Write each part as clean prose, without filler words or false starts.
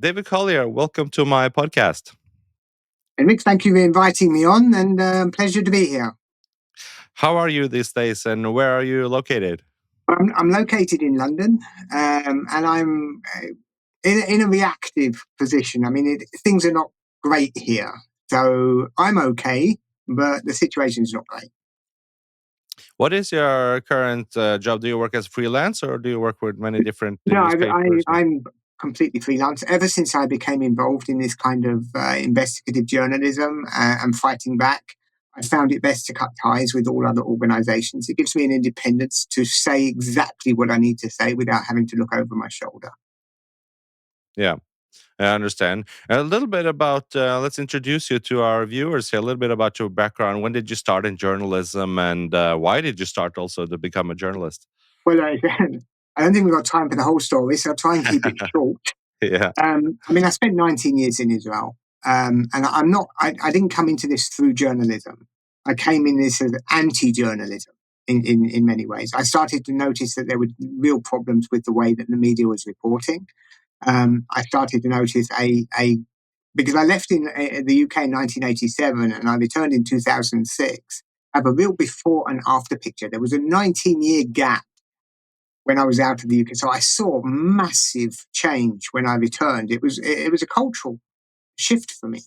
David Collier, welcome to my podcast. Henrik, thank you for inviting me on, and pleasure to be here. How are you these days, and where are you located? I'm located in London, and I'm in a reactive position. I mean, things are not great here, so I'm okay, but the situation's not great. What is your current job? Do you work as freelance, or do you work with many different No, newspapers? I'm completely freelance. Ever since I became involved in this kind of investigative journalism and fighting back, I found it best to cut ties with all other organizations. It gives me an independence to say exactly what I need to say without having to look over my shoulder. Yeah, I understand. A little bit about, let's introduce you to our viewers here, a little bit about your background. When did you start in journalism, and why did you start also to become a journalist? Well, I don't think we've got time for the whole story, so I'll try and keep it short. Yeah. I mean, I spent 19 years in Israel, and I didn't come into this through journalism. I came in this as anti-journalism in many ways. I started to notice that there were real problems with the way that the media was reporting. I started to notice because I left in the UK in 1987 and I returned in 2006, I have a real before and after picture. There was a 19-year gap when I was out of the UK. So I saw massive change when I returned. It was a cultural shift for me.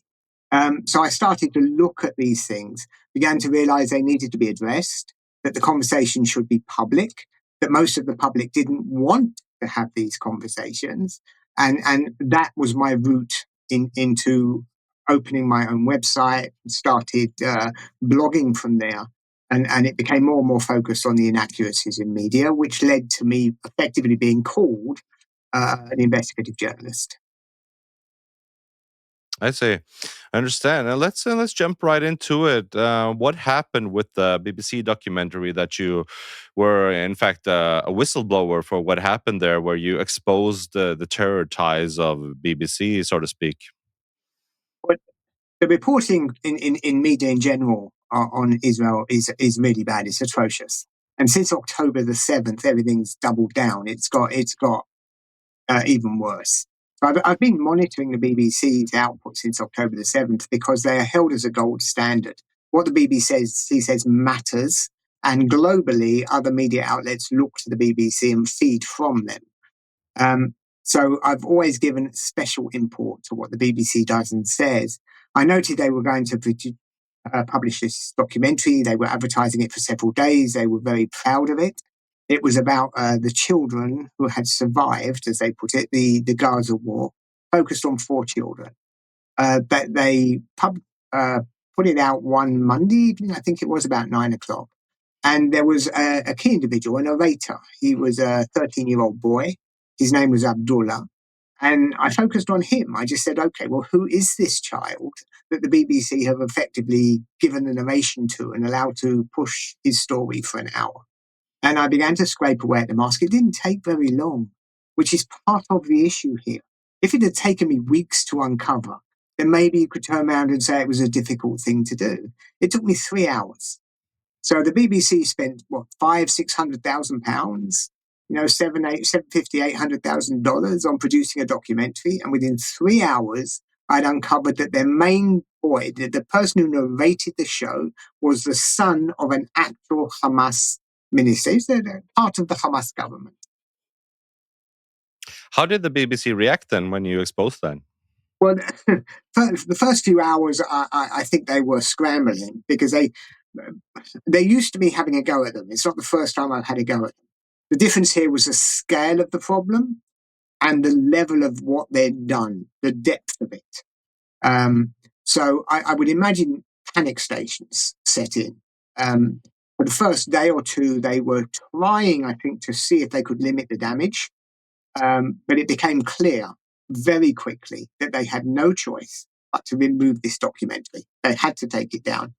So I started to look at these things, began to realize they needed to be addressed, that the conversation should be public, that most of the public didn't want to have these conversations. And that was my route into opening my own website, started blogging from there. And it became more and more focused on the inaccuracies in media, which led to me effectively being called an investigative journalist. I see. I understand. And let's jump right into it. What happened with the BBC documentary that you were, in fact, a whistleblower for what happened there, where you exposed the terror ties of BBC, so to speak? But the reporting in media in general on Israel is really bad. It's atrocious. And since October the 7th, everything's doubled down. It's got even worse. So I've been monitoring the BBC's output since October the 7th because they are held as a gold standard. What the BBC says matters, and globally, other media outlets look to the BBC and feed from them. So I've always given special import to what the BBC does and says. I noted they were going to publish this documentary. They were advertising it for several days. They were very proud of it. It was about the children who had survived, as they put it, the Gaza war, focused on 4 children. But they put it out one Monday evening, I think it was about 9 o'clock. And there was a key individual, a narrator. He was a 13-year-old boy. His name was Abdullah. And I focused on him. I just said, okay, well, who is this child that the BBC have effectively given the narration to and allowed to push his story for an hour? And I began to scrape away at the mask. It didn't take very long, which is part of the issue here. If it had taken me weeks to uncover, then maybe you could turn around and say it was a difficult thing to do. It took me 3 hours. So the BBC spent what, £500,000-600,000, $750,000-800,000 on producing a documentary, and within 3 hours, I'd uncovered that their main boy, the person who narrated the show, was the son of an actual HAMAS minister. He's part of the HAMAS government. How did the BBC react then when you exposed that? Well, the first few hours, I think they were scrambling because they used to be having a go at them. It's not the first time I've had a go at them. The difference here was the scale of the problem and the level of what they'd done, the depth of it. So I would imagine panic stations set in. For the first day or two, they were trying, I think, to see if they could limit the damage. But it became clear very quickly that they had no choice but to remove this documentary. They had to take it down.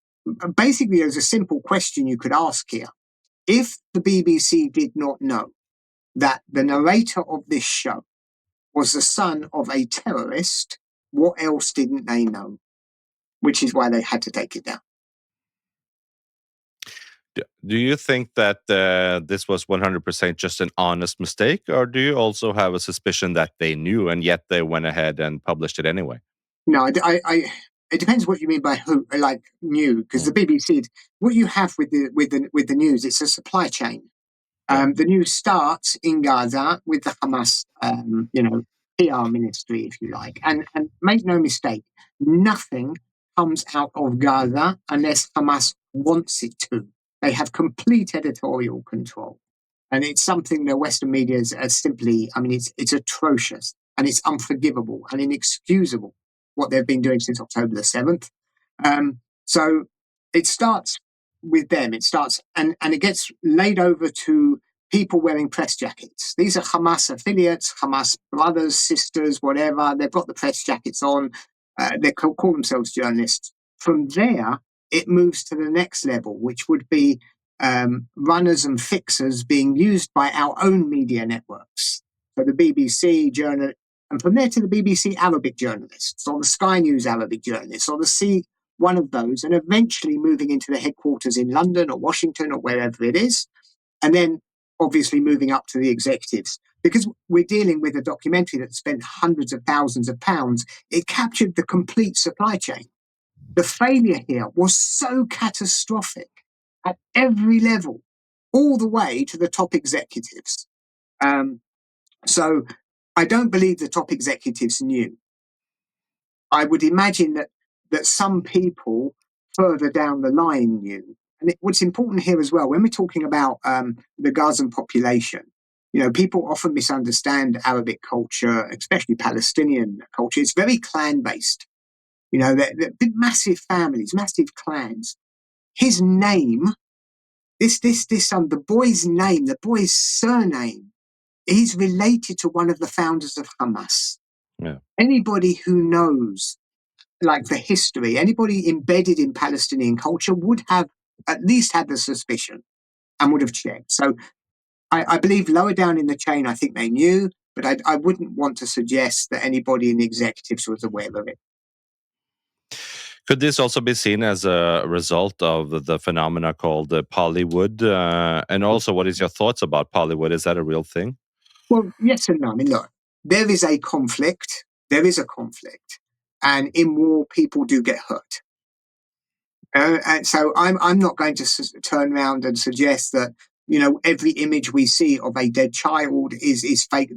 Basically, there's a simple question you could ask here. If the BBC did not know that the narrator of this show was the son of a terrorist, what else didn't they know? Which is why they had to take it down. Do you think that this was 100% just an honest mistake, or do you also have a suspicion that they knew and yet they went ahead and published it anyway? No, it depends what you mean by who, like new, because the Mm, BBC, what you have with the news, it's a supply chain. yeah, The news starts in Gaza with the Hamas, PR ministry, if you like, and make no mistake, nothing comes out of Gaza unless Hamas wants it to. They have complete editorial control, and it's something the Western media is simply. I mean, it's atrocious and it's unforgivable and inexcusable what they've been doing since October the 7th. So it starts with them. It starts and it gets laid over to people wearing press jackets. These are Hamas affiliates, Hamas brothers, sisters, whatever. They've got the press jackets on. They call themselves journalists. From there, it moves to the next level, which would be runners and fixers being used by our own media networks. So the BBC journal, and from there to the BBC Arabic journalists, or the Sky News Arabic journalists, or the C one of those, and eventually moving into the headquarters in London or Washington or wherever it is, and then obviously moving up to the executives. Because we're dealing with a documentary that spent hundreds of thousands of pounds, it captured the complete supply chain. The failure here was so catastrophic at every level, all the way to the top executives. So I don't believe the top executives knew. I would imagine that some people further down the line knew. And what's important here as well, when we're talking about the Gazan population, people often misunderstand Arabic culture, especially Palestinian culture. It's very clan based. They're big, massive families, massive clans. His name, this son, the boy's name, the boy's surname, he's related to one of the founders of Hamas. yeah. Anybody who knows like the history, anybody embedded in Palestinian culture would have at least had the suspicion and would have checked. So I believe lower down in the chain, I think they knew, but I wouldn't want to suggest that anybody in the executives was aware of it. Could this also be seen as a result of the phenomena called Polywood? And also, what is your thoughts about Polywood? Is that a real thing? Well, yes and no. I mean, look, there is a conflict. There is a conflict. And in war, people do get hurt. And so I'm not going to turn around and suggest that every image we see of a dead child is fake.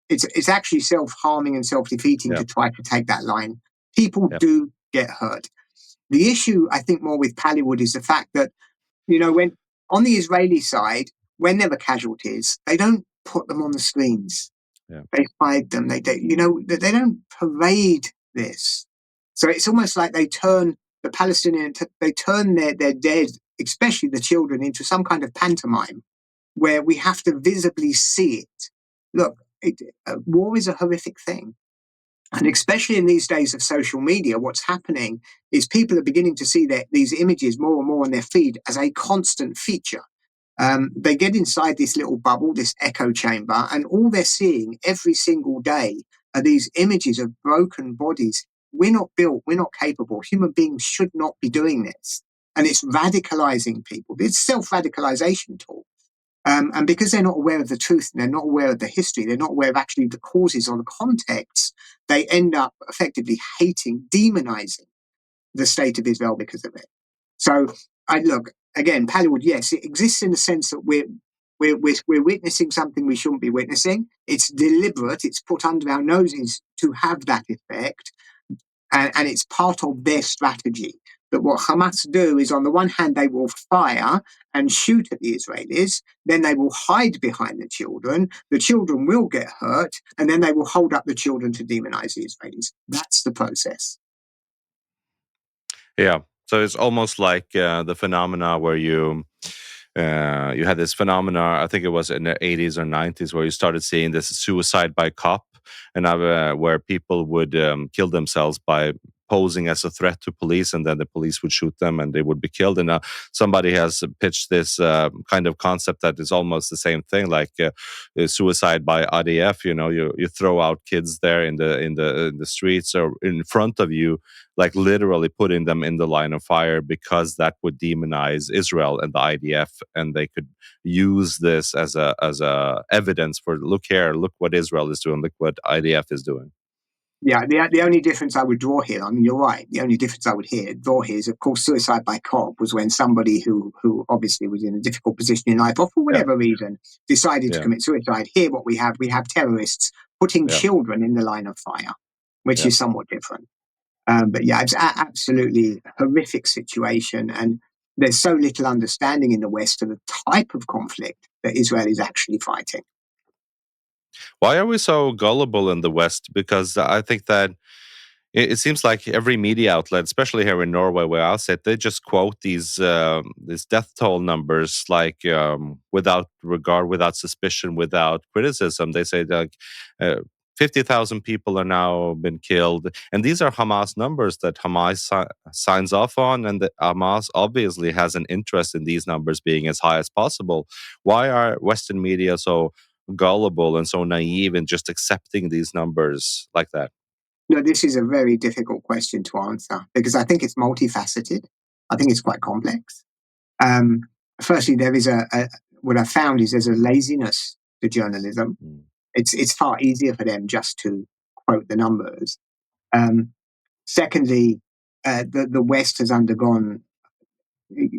It's actually self-harming and self-defeating Yeah, to try to take that line. People yeah, do get hurt. The issue I think more with Polywood is the fact that when on the Israeli side, when there were casualties, they don't put them on the screens. yeah. They hide them. They don't parade this. So it's almost like they turn the Palestinian, they turn their dead, especially the children, into some kind of pantomime where we have to visibly see it. Look, war is a horrific thing. And especially in these days of social media, what's happening is people are beginning to see these images more and more on their feed as a constant feature. They get inside this little bubble, this echo chamber, and all they're seeing every single day are these images of broken bodies. We're not built, we're not capable. Human beings should not be doing this. And it's radicalizing people. It's self-radicalization tool. And because they're not aware of the truth and they're not aware of the history, they're not aware of actually the causes or the context, they end up effectively hating, demonizing the state of Israel because of it. So I look again, Polywood. Yes, it exists in the sense that we're witnessing something we shouldn't be witnessing. It's deliberate. It's put under our noses to have that effect, and it's part of their strategy. But what Hamas do is, on the one hand, they will fire and shoot at the Israelis. Then they will hide behind the children. The children will get hurt, and then they will hold up the children to demonize the Israelis. That's the process. Yeah. So it's almost like the phenomena where you had this phenomena. I think it was in the 80s or 90s where you started seeing this suicide by cop, and where people would kill themselves by posing as a threat to police, and then the police would shoot them and they would be killed. And somebody has pitched this kind of concept that is almost the same thing, like suicide by ADF. You throw out kids there in the streets or in front of you, like literally putting them in the line of fire, because that would demonize Israel and the IDF, and they could use this as a evidence for, look here, look what Israel is doing, look what IDF is doing. Yeah, the only difference I would draw here, I mean, you're right. The only difference I would draw here is, of course, suicide by cop was when somebody who obviously was in a difficult position in life, or for Yeah, whatever reason, decided to yeah, commit suicide. Here, what we have terrorists putting yeah, children in the line of fire, which yeah. is somewhat different. But yeah, it's absolutely horrific situation, and there's so little understanding in the West of the type of conflict that Israel is actually fighting. Why are we so gullible in the West? Because I think that it seems like every media outlet, especially here in Norway, where I sit, they just quote these death toll numbers, like without regard, without suspicion, without criticism. They say that 50,000 people are now been killed, and these are Hamas numbers that Hamas signs off on, and that Hamas obviously has an interest in these numbers being as high as possible. Why are Western media so gullible and so naive in just accepting these numbers like that? No, this is a very difficult question to answer because I think it's multifaceted. I think it's quite complex. Um, Firstly, there is what I found is there's a laziness to journalism. Mm. It's far easier for them just to quote the numbers. Um, Secondly, the West has undergone,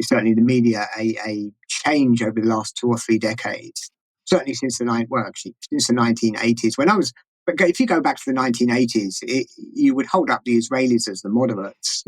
certainly the media, a change over the last 2 or 3 decades. Certainly since since the 1980s. But if you go back to the 1980s, you would hold up the Israelis as the moderates,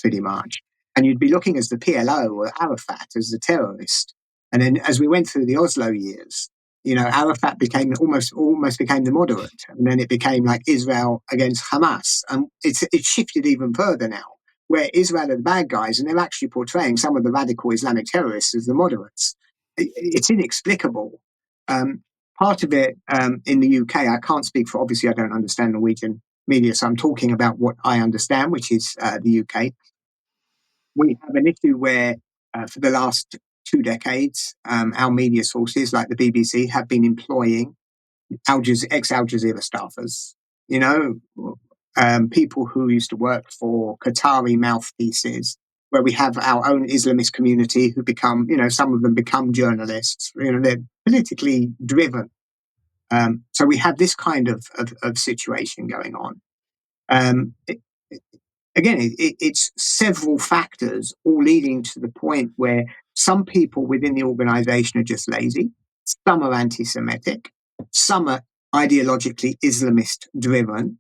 pretty much, and you'd be looking as the PLO or Arafat as the terrorist. And then as we went through the Oslo years, Arafat became almost became the moderate, and then it became like Israel against Hamas, and it's shifted even further now, where Israel are the bad guys, and they're actually portraying some of the radical Islamic terrorists as the moderates. It's inexplicable. Part of it in the UK, I can't speak for, obviously, I don't understand Norwegian media, so I'm talking about what I understand, which is the UK. We have an issue where, for the last 2 decades, our media sources, like the BBC, have been employing ex-Al Jazeera staffers, you know, people who used to work for Qatari mouthpieces, where we have our own Islamist community who become, some of them become journalists. They're politically driven. So we have this kind of situation going on. Um, it, Again, it's several factors all leading to the point where some people within the organization are just lazy, some are anti-Semitic, some are ideologically Islamist driven,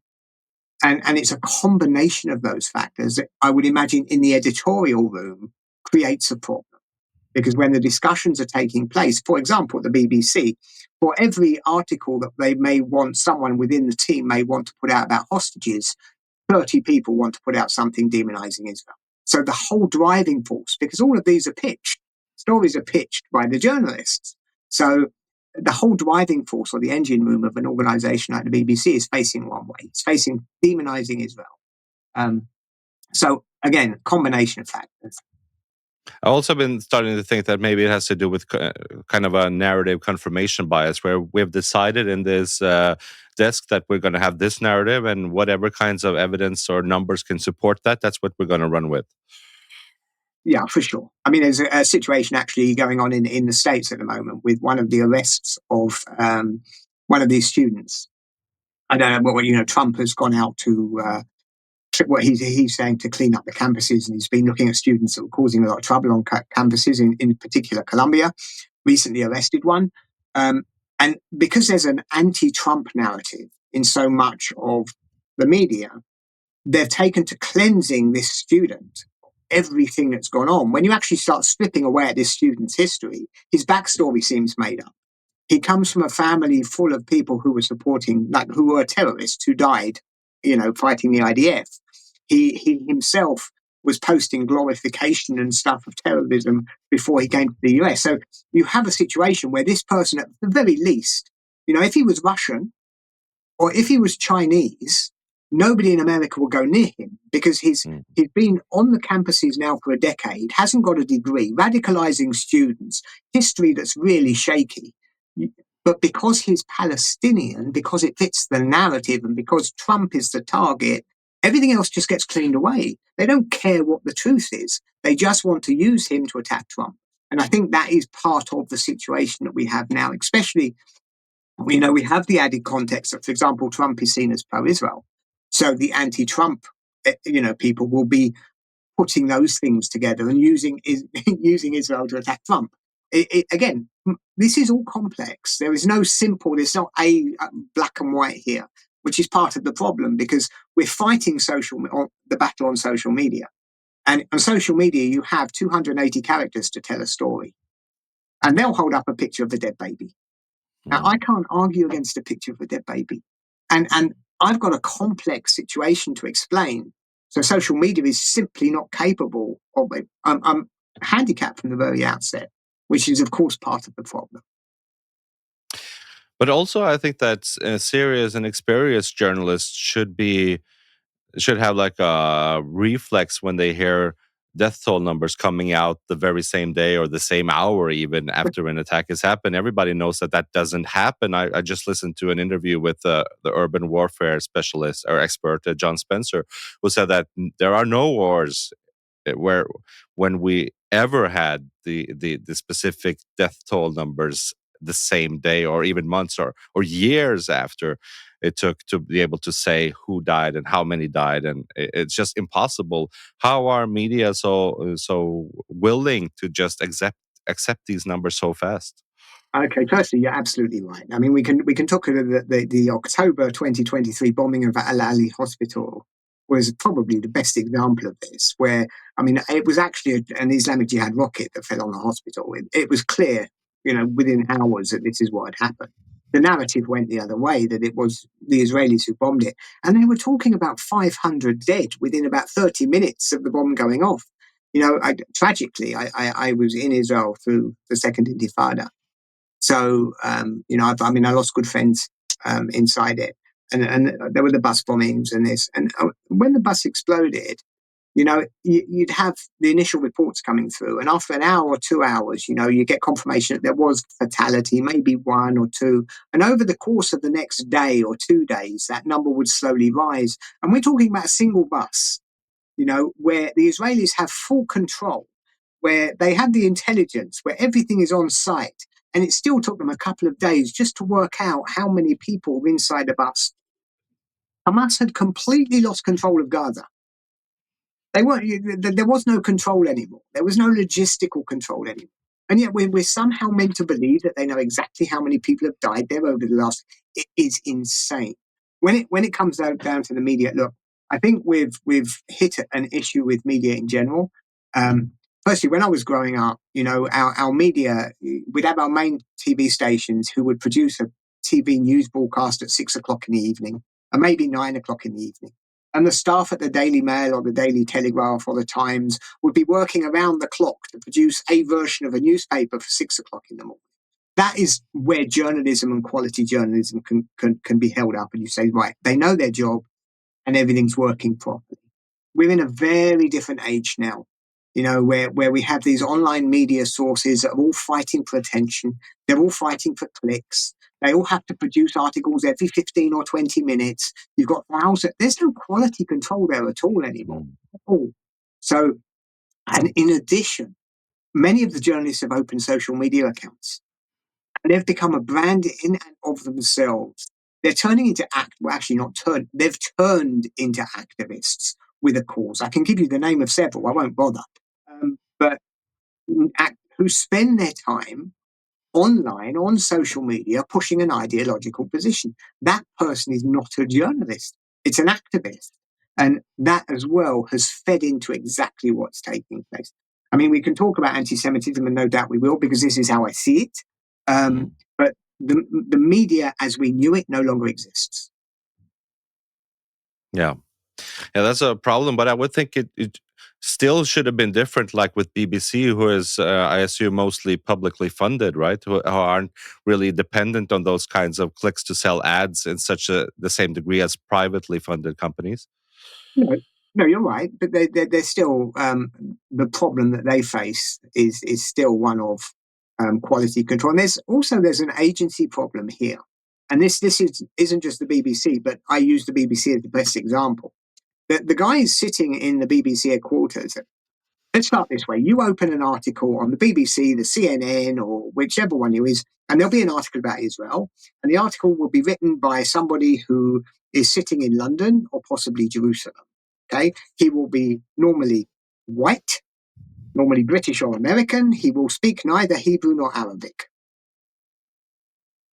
and it's a combination of those factors that I would imagine in the editorial room creates a problem. Because when the discussions are taking place, for example, at the BBC, for every article that they may want, someone within the team may want to put out about hostages, 30 people want to put out something demonizing Israel. So the whole driving force, because all of these are pitched, stories are pitched by the journalists. So the whole driving force or the engine room of an organization like the BBC is facing one way. It's facing demonizing Israel. So again, combination of factors. I've also been starting to think that maybe it has to do with kind of a narrative confirmation bias, where we've decided in this desk that we're going to have this narrative, and whatever kinds of evidence or numbers can support that, that's what we're going to run with. Yeah, for sure. I mean, there's a situation actually going on in the States at the moment with one of the arrests of one of these students. I don't know what, Trump has gone out to what he's saying to clean up the campuses, and he's been looking at students that were causing a lot of trouble on campuses, in particular Columbia. Recently arrested one, and because there's an anti-Trump narrative in so much of the media, they've taken to cleansing this student everything that's gone on. When you actually start stripping away at this student's history, his backstory seems made up. He comes from a family full of people who were supporting, like who were terrorists who died, fighting the IDF. He himself was posting glorification and stuff of terrorism before he came to the US. So you have a situation where this person, at the very least, if he was Russian or if he was Chinese, nobody in America will go near him because he's mm, been on the campuses now for a decade, hasn't got a degree, radicalizing students, history that's really shaky. But because he's Palestinian, because it fits the narrative, and because Trump is the target, everything else just gets cleaned away. They don't care what the truth is. They just want to use him to attack Trump. And I think that is part of the situation that we have now, especially, we have the added context that, for example, Trump is seen as pro-Israel. So the anti-Trump, people will be putting those things together and using using Israel to attack Trump. Again, this is all complex. There is no simple. There's not a black and white here, which is part of the problem because we're fighting the battle on social media, and on social media you have 280 characters to tell a story, and they'll hold up a picture of a dead baby. Now, I mm. can't argue against a picture of a dead baby. And I've got a complex situation to explain. So social media is simply not capable of it. I'm handicapped from the very outset, which is, of course, part of the problem. But also, I think that serious and experienced journalists should have like a reflex when they hear death toll numbers coming out the very same day or the same hour, even after an attack has happened. Everybody knows that that doesn't happen. I just listened to an interview with the urban warfare specialist or expert, John Spencer, who said that there are no wars where when we ever had the specific death toll numbers the same day or even months or years after it took to be able to say who died and how many died, and it's just impossible. How are media so willing to just accept these numbers so fast? Okay, firstly, you're absolutely right. I mean, we can talk about the October 2023 bombing of Al Ali Hospital was probably the best example of this. Where, I mean, it was actually an Islamic Jihad rocket that fell on the hospital. It was clear, within hours that this is what had happened. The narrative went the other way, that it was the Israelis who bombed it, and they were talking about 500 dead within about 30 minutes of the bomb going off. Tragically, I was in Israel through the second Intifada. So, I lost good friends inside it, and there were the bus bombings and this. And when the bus exploded, you'd have the initial reports coming through, and after an hour or 2 hours, you get confirmation that there was fatality, maybe one or two. And over the course of the next day or 2 days, that number would slowly rise. And we're talking about a single bus, where the Israelis have full control, where they have the intelligence, where everything is on site. And it still took them a couple of days just to work out how many people were inside the bus. Hamas had completely lost control of Gaza. They weren't. There was no control anymore. There was no logistical control anymore. And yet we're somehow meant to believe that they know exactly how many people have died there over the last. It is insane. When it comes down to the media, look, I think we've hit an issue with media in general. Firstly, when I was growing up, our media, we'd have our main TV stations who would produce a TV news broadcast at 6 o'clock in the evening, and maybe 9 o'clock in the evening. And the staff at the Daily Mail or the Daily Telegraph or the Times would be working around the clock to produce a version of a newspaper for 6 o'clock in the morning. That is where journalism and quality journalism can be held up. And you say, right, they know their job and everything's working properly. We're in a very different age now, where we have these online media sources that are all fighting for attention. They're all fighting for clicks. They all have to produce articles every 15 or 20 minutes. You've got thousands. There's no quality control there at all anymore. Mm, At all. So, and in addition, many of the journalists have opened social media accounts, and they've become a brand in and of themselves. They're turning into actually not turned, they've turned into activists with a cause. I can give you the name of several, I won't bother. But who spend their time online, on social media, pushing an ideological position. That person is not a journalist, it's an activist. And that as well has fed into exactly what's taking place. I mean, we can talk about anti Semitism, and no doubt we will, because this is how I see it. mm. But the media as we knew it no longer exists. Yeah. Yeah, that's a problem. But I would think still should have been different, like with BBC, who is, I assume, mostly publicly funded, right? Who aren't really dependent on those kinds of clicks to sell ads in the same degree as privately funded companies. No, no, you're right, but they're still the problem that they face is still one of quality control. And there's an agency problem here, and isn't just the BBC, but I use the BBC as the best example. The guy is sitting in the BBC headquarters. Let's start this way. You open an article on the BBC, the CNN, or whichever one you is, and there'll be an article about Israel. And the article will be written by somebody who is sitting in London or possibly Jerusalem. Okay. He will be normally white, normally British or American. He will speak neither Hebrew nor Arabic.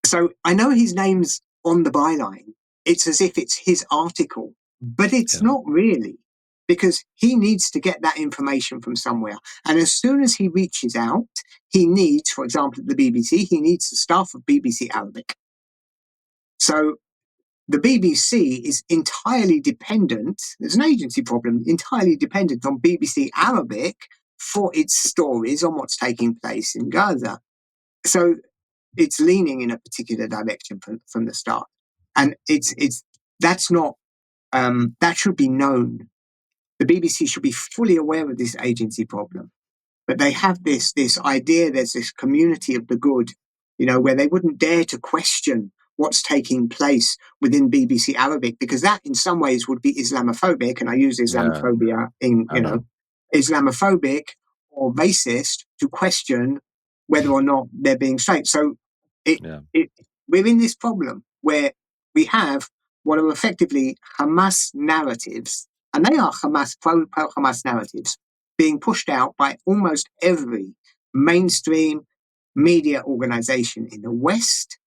So I know his name's on the byline. It's as if it's his article, but it's not really, because he needs to get that information from somewhere. And as soon as he reaches out, he needs, for example, at the BBC, he needs the staff of BBC Arabic. So the BBC is entirely dependent, there's an agency problem, entirely dependent on BBC Arabic for its stories on what's taking place in Gaza. So it's leaning in a particular direction from the start. And that's not, that should be known. The BBC should be fully aware of this agency problem. But they have this idea, there's this community of the good, where they wouldn't dare to question what's taking place within BBC Arabic, because that in some ways would be Islamophobic, and I use Islamophobia in, Islamophobic or racist to question whether or not they're being straight. So we're in this problem where we have what are effectively Hamas narratives, and they are pro-Hamas narratives, being pushed out by almost every mainstream media organization in the West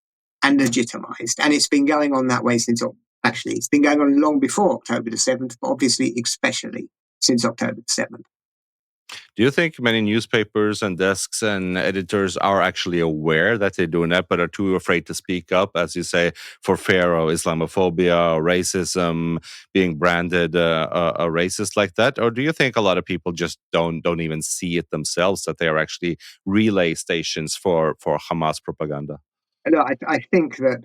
and legitimized. And it's been going on that way it's been going on long before October the 7th, but obviously especially since October the 7th. Do you think many newspapers and desks and editors are actually aware that they're doing that, but are too afraid to speak up, as you say, for fear of Islamophobia or racism, being branded a racist like that? Or do you think a lot of people just don't even see it themselves, that they are actually relay stations for Hamas propaganda? I think that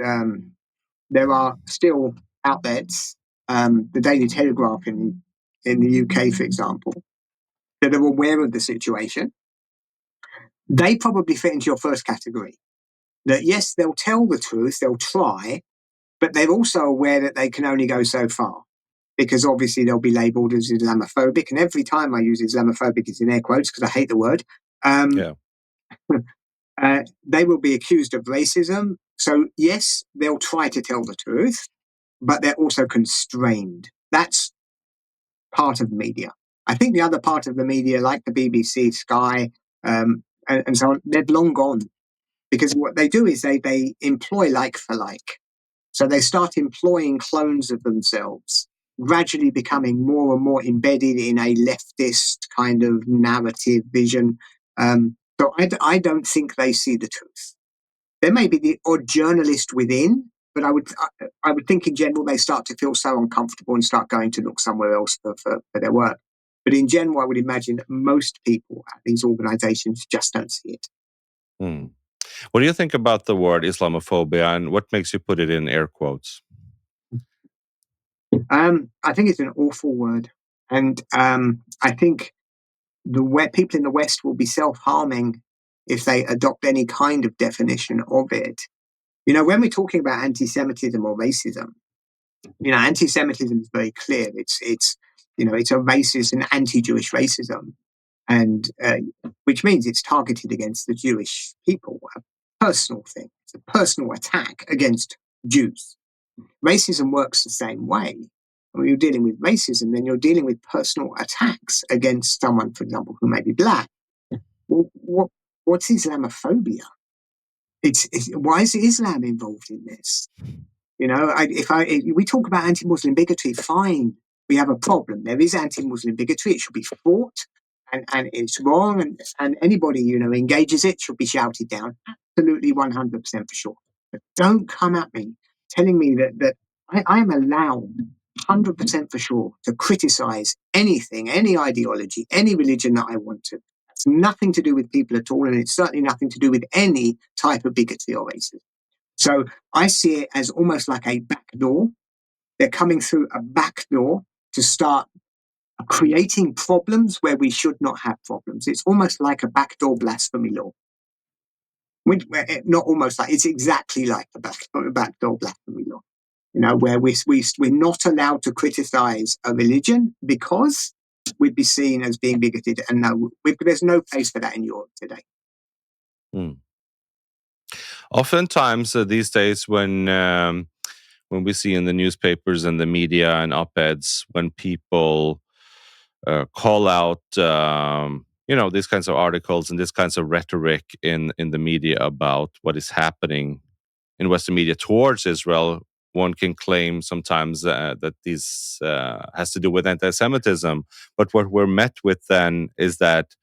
there are still outlets, the Daily Telegraph in the UK, for example, that are aware of the situation. They probably fit into your first category. That yes, they'll tell the truth, they'll try, but they're also aware that they can only go so far, because obviously they'll be labelled as Islamophobic. And every time I use Islamophobic, it's in air quotes because I hate the word. They will be accused of racism. So yes, they'll try to tell the truth, but they're also constrained. That's part of the media. I think the other part of the media, like the BBC, Sky, and so on, they're long gone, because what they do is they employ like for like. So they start employing clones of themselves, gradually becoming more and more embedded in a leftist kind of narrative vision. So I don't think they see the truth. There may be the odd journalist within, but I would think in general they start to feel so uncomfortable and start going to look somewhere else for their work. But in general, I would imagine that most people at these organizations just don't see it. What do you think about the word Islamophobia, and what makes you put it in air quotes? I think it's an awful word. And I think people in the West will be self-harming if they adopt any kind of definition of it. When we're talking about anti-Semitism or racism, anti-Semitism is very clear. It's a racist and anti-Jewish racism, and which means it's targeted against the Jewish people, a personal thing. It's a personal attack against Jews. Racism works the same way. When you're dealing with racism, then you're dealing with personal attacks against someone, for example, who may be black. Well, what's Islamophobia? Why is Islam involved in this? If we talk about anti-Muslim bigotry, fine, we have a problem. There is anti-Muslim bigotry. It should be fought, and it's wrong. And anybody engages it should be shouted down. Absolutely, 100% for sure. But don't come at me telling me that I am allowed 100% for sure to criticize anything, any ideology, any religion that I want to. It's nothing to do with people at all, and it's certainly nothing to do with any type of bigotry or racism. So I see it as almost like a back door. They're coming through a back door to start creating problems where we should not have problems. It's almost like a backdoor blasphemy law. Not almost like, it's exactly like a backdoor blasphemy law. Where we're not allowed to criticize a religion because we'd be seen as being bigoted, and there's no place for that in Europe today. Oftentimes these days, when we see in the newspapers and the media and op-eds, when people call out, these kinds of articles and this kinds of rhetoric in the media about what is happening in Western media towards Israel, one can claim sometimes that this has to do with anti-Semitism. But what we're met with then is that,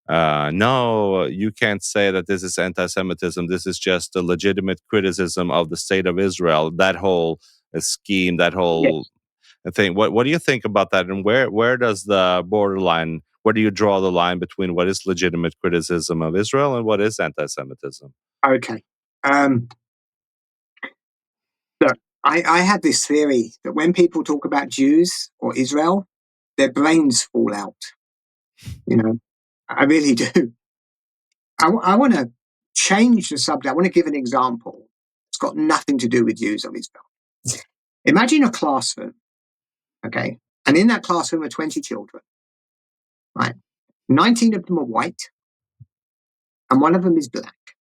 no, you can't say that this is anti-Semitism. This is just a legitimate criticism of the state of Israel. That whole scheme, that whole thing. What do you think about that? And where does the borderline? Where do you draw the line between what is legitimate criticism of Israel and what is anti-Semitism? Okay. Look, I have this theory that when people talk about Jews or Israel, their brains fall out. I really do. I want to change the subject. I want to give an example. It's got nothing to do with Jews or Israel. Imagine a classroom, okay? And in that classroom are 20 children, right? 19 of them are white, and one of them is black.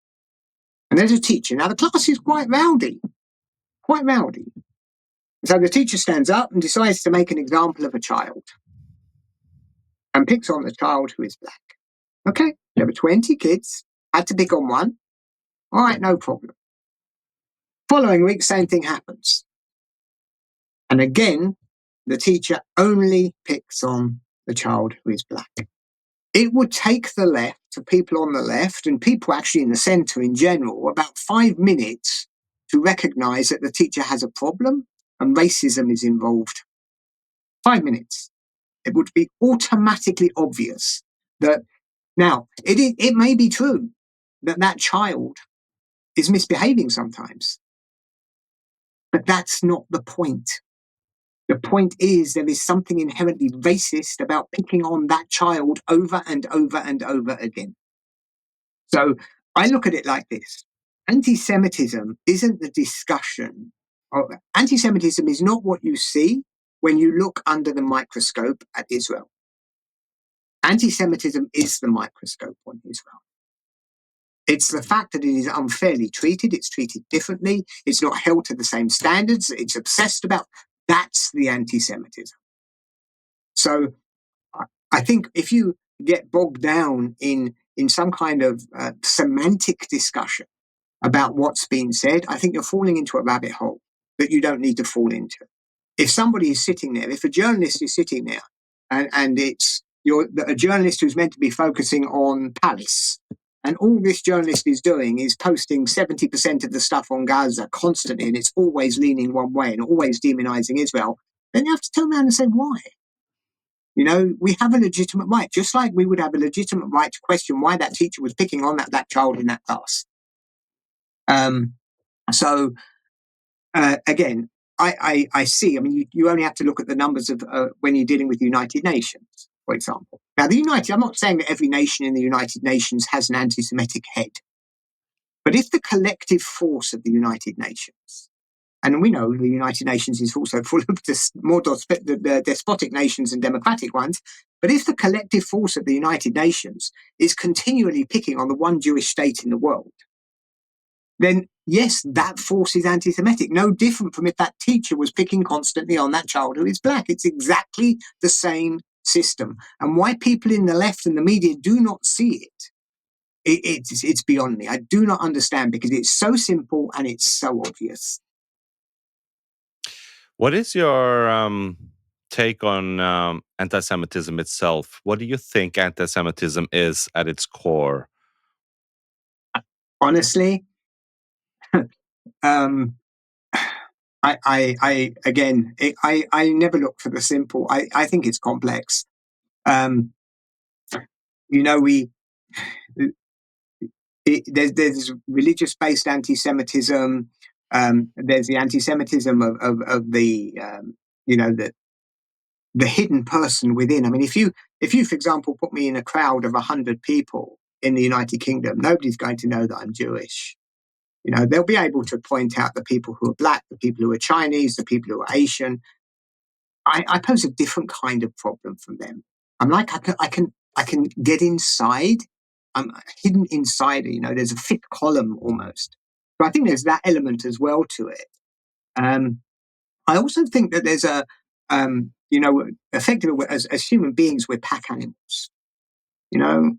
And there's a teacher. Now, the class is quite rowdy. So the teacher stands up and decides to make an example of a child and picks on the child who is black. Okay, there were 20 kids, had to pick on one. All right, no problem. Following week, same thing happens. And again, the teacher only picks on the child who is black. It would take the left, to people on the left, and people actually in the centre in general, about 5 minutes to recognise that the teacher has a problem and racism is involved. 5 minutes. It would be automatically obvious that, now, it may be true that that child is misbehaving sometimes, but that's not the point. The point is there is something inherently racist about picking on that child over and over and over again. So I look at it like this. Anti-Semitism isn't the discussion. Anti-Semitism is not what you see when you look under the microscope at Israel. Anti-Semitism is the microscope on Israel. It's the fact that it is unfairly treated, it's treated differently, it's not held to the same standards, it's obsessed about. That's the anti-Semitism. So I think if you get bogged down in some kind of semantic discussion about what's being said, I think you're falling into a rabbit hole that you don't need to fall into. If somebody is sitting there, if a journalist is sitting there, and it's a journalist who's meant to be focusing on Palace, and all this journalist is doing is posting 70% of the stuff on Gaza constantly, and it's always leaning one way and always demonizing Israel, then you have to turn around and say, why? We have a legitimate right, just like we would have a legitimate right to question why that teacher was picking on that black child in that class. So again, I see. I mean, you only have to look at the numbers of when you're dealing with the United Nations, for example. Now, I'm not saying that every nation in the United Nations has an anti-Semitic head, but if the collective force of the United Nations, and we know the United Nations is also full of more despotic nations and democratic ones, but if the collective force of the United Nations is continually picking on the one Jewish state in the world, then yes, that force is anti-Semitic, no different from if that teacher was picking constantly on that child who is black. It's exactly the same system. And why people in the left and the media do not see it's beyond me. I do not understand, because it's so simple and it's so obvious. What is your take on anti-Semitism itself? What do you think anti-Semitism is at its core? Honestly, I never look for the simple. I think it's complex. You know, there's religious-based anti-Semitism. There's the anti-Semitism of the you know the hidden person within. I mean, if you, for example, put me in a crowd of 100 people in the United Kingdom, nobody's going to know that I'm Jewish. You know, they'll be able to point out the people who are black, the people who are Chinese, the people who are Asian. I pose a different kind of problem from them. I'm like, I can get inside. I'm hidden inside. You know, there's a thick column almost. So I think there's that element as well to it. I also think that there's you know, effectively as human beings, we're pack animals. You know,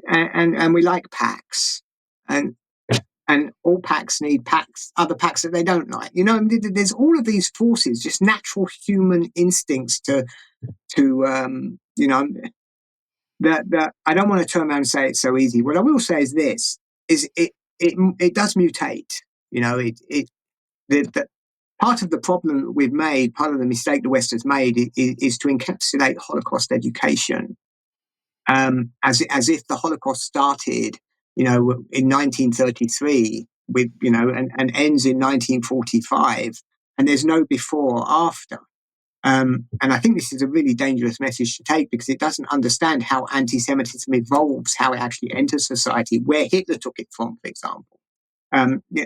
and we like packs, and all packs need packs, other packs that they don't like. You know, there's all of these forces, just natural human instincts to you know, that I don't want to turn around and say it's so easy. What I will say is this: is it does mutate. You know, the part of the problem that we've made, part of the mistake the West has made, is to encapsulate Holocaust education as if the Holocaust started, you know, in 1933 with, you know, and ends in 1945, and there's no before or after. And I think this is a really dangerous message to take because it doesn't understand how anti-Semitism evolves, how it actually enters society, where Hitler took it from, for example.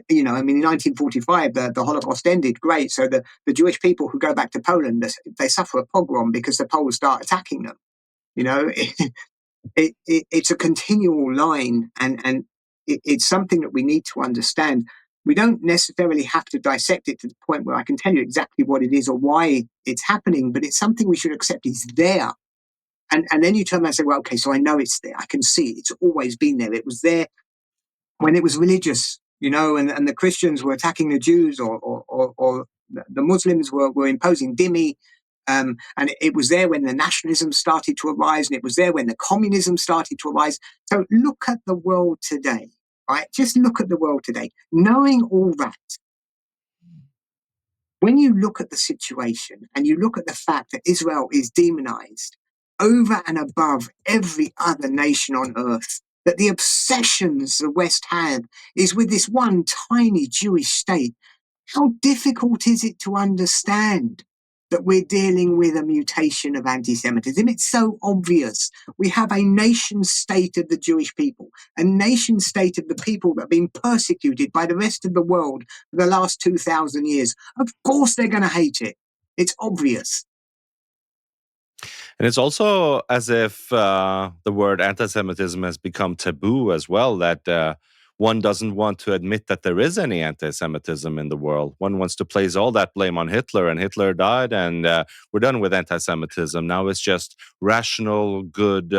You know, I mean, in 1945, the Holocaust ended. Great. So the Jewish people who go back to Poland, they suffer a pogrom because the Poles start attacking them. You know, it's a continual line, and it's something that we need to understand. We don't necessarily have to dissect it to the point where I can tell you exactly what it is or why it's happening, but it's something we should accept is there. And then you turn around and say, well, okay, so I know it's there. I can see it. It's always been there. It was there when it was religious, you know, and the Christians were attacking the Jews, or the Muslims were imposing dhimmi. And it was there when the nationalism started to arise, and it was there when the communism started to arise. So look at the world today, right? Just look at the world today. Knowing all that, when you look at the situation and you look at the fact that Israel is demonized over and above every other nation on earth, that the obsessions the West have is with this one tiny Jewish state, how difficult is it to understand that we're dealing with a mutation of anti-Semitism? It's so obvious. We have a nation state of the Jewish people, a nation state of the people that have been persecuted by the rest of the world for the last 2,000 years. Of course they're going to hate it. It's obvious. And it's also as if the word anti-Semitism has become taboo as well, that one doesn't want to admit that there is any anti-Semitism in the world. One wants to place all that blame on Hitler, and Hitler died, and we're done with anti-Semitism. Now it's just rational, good,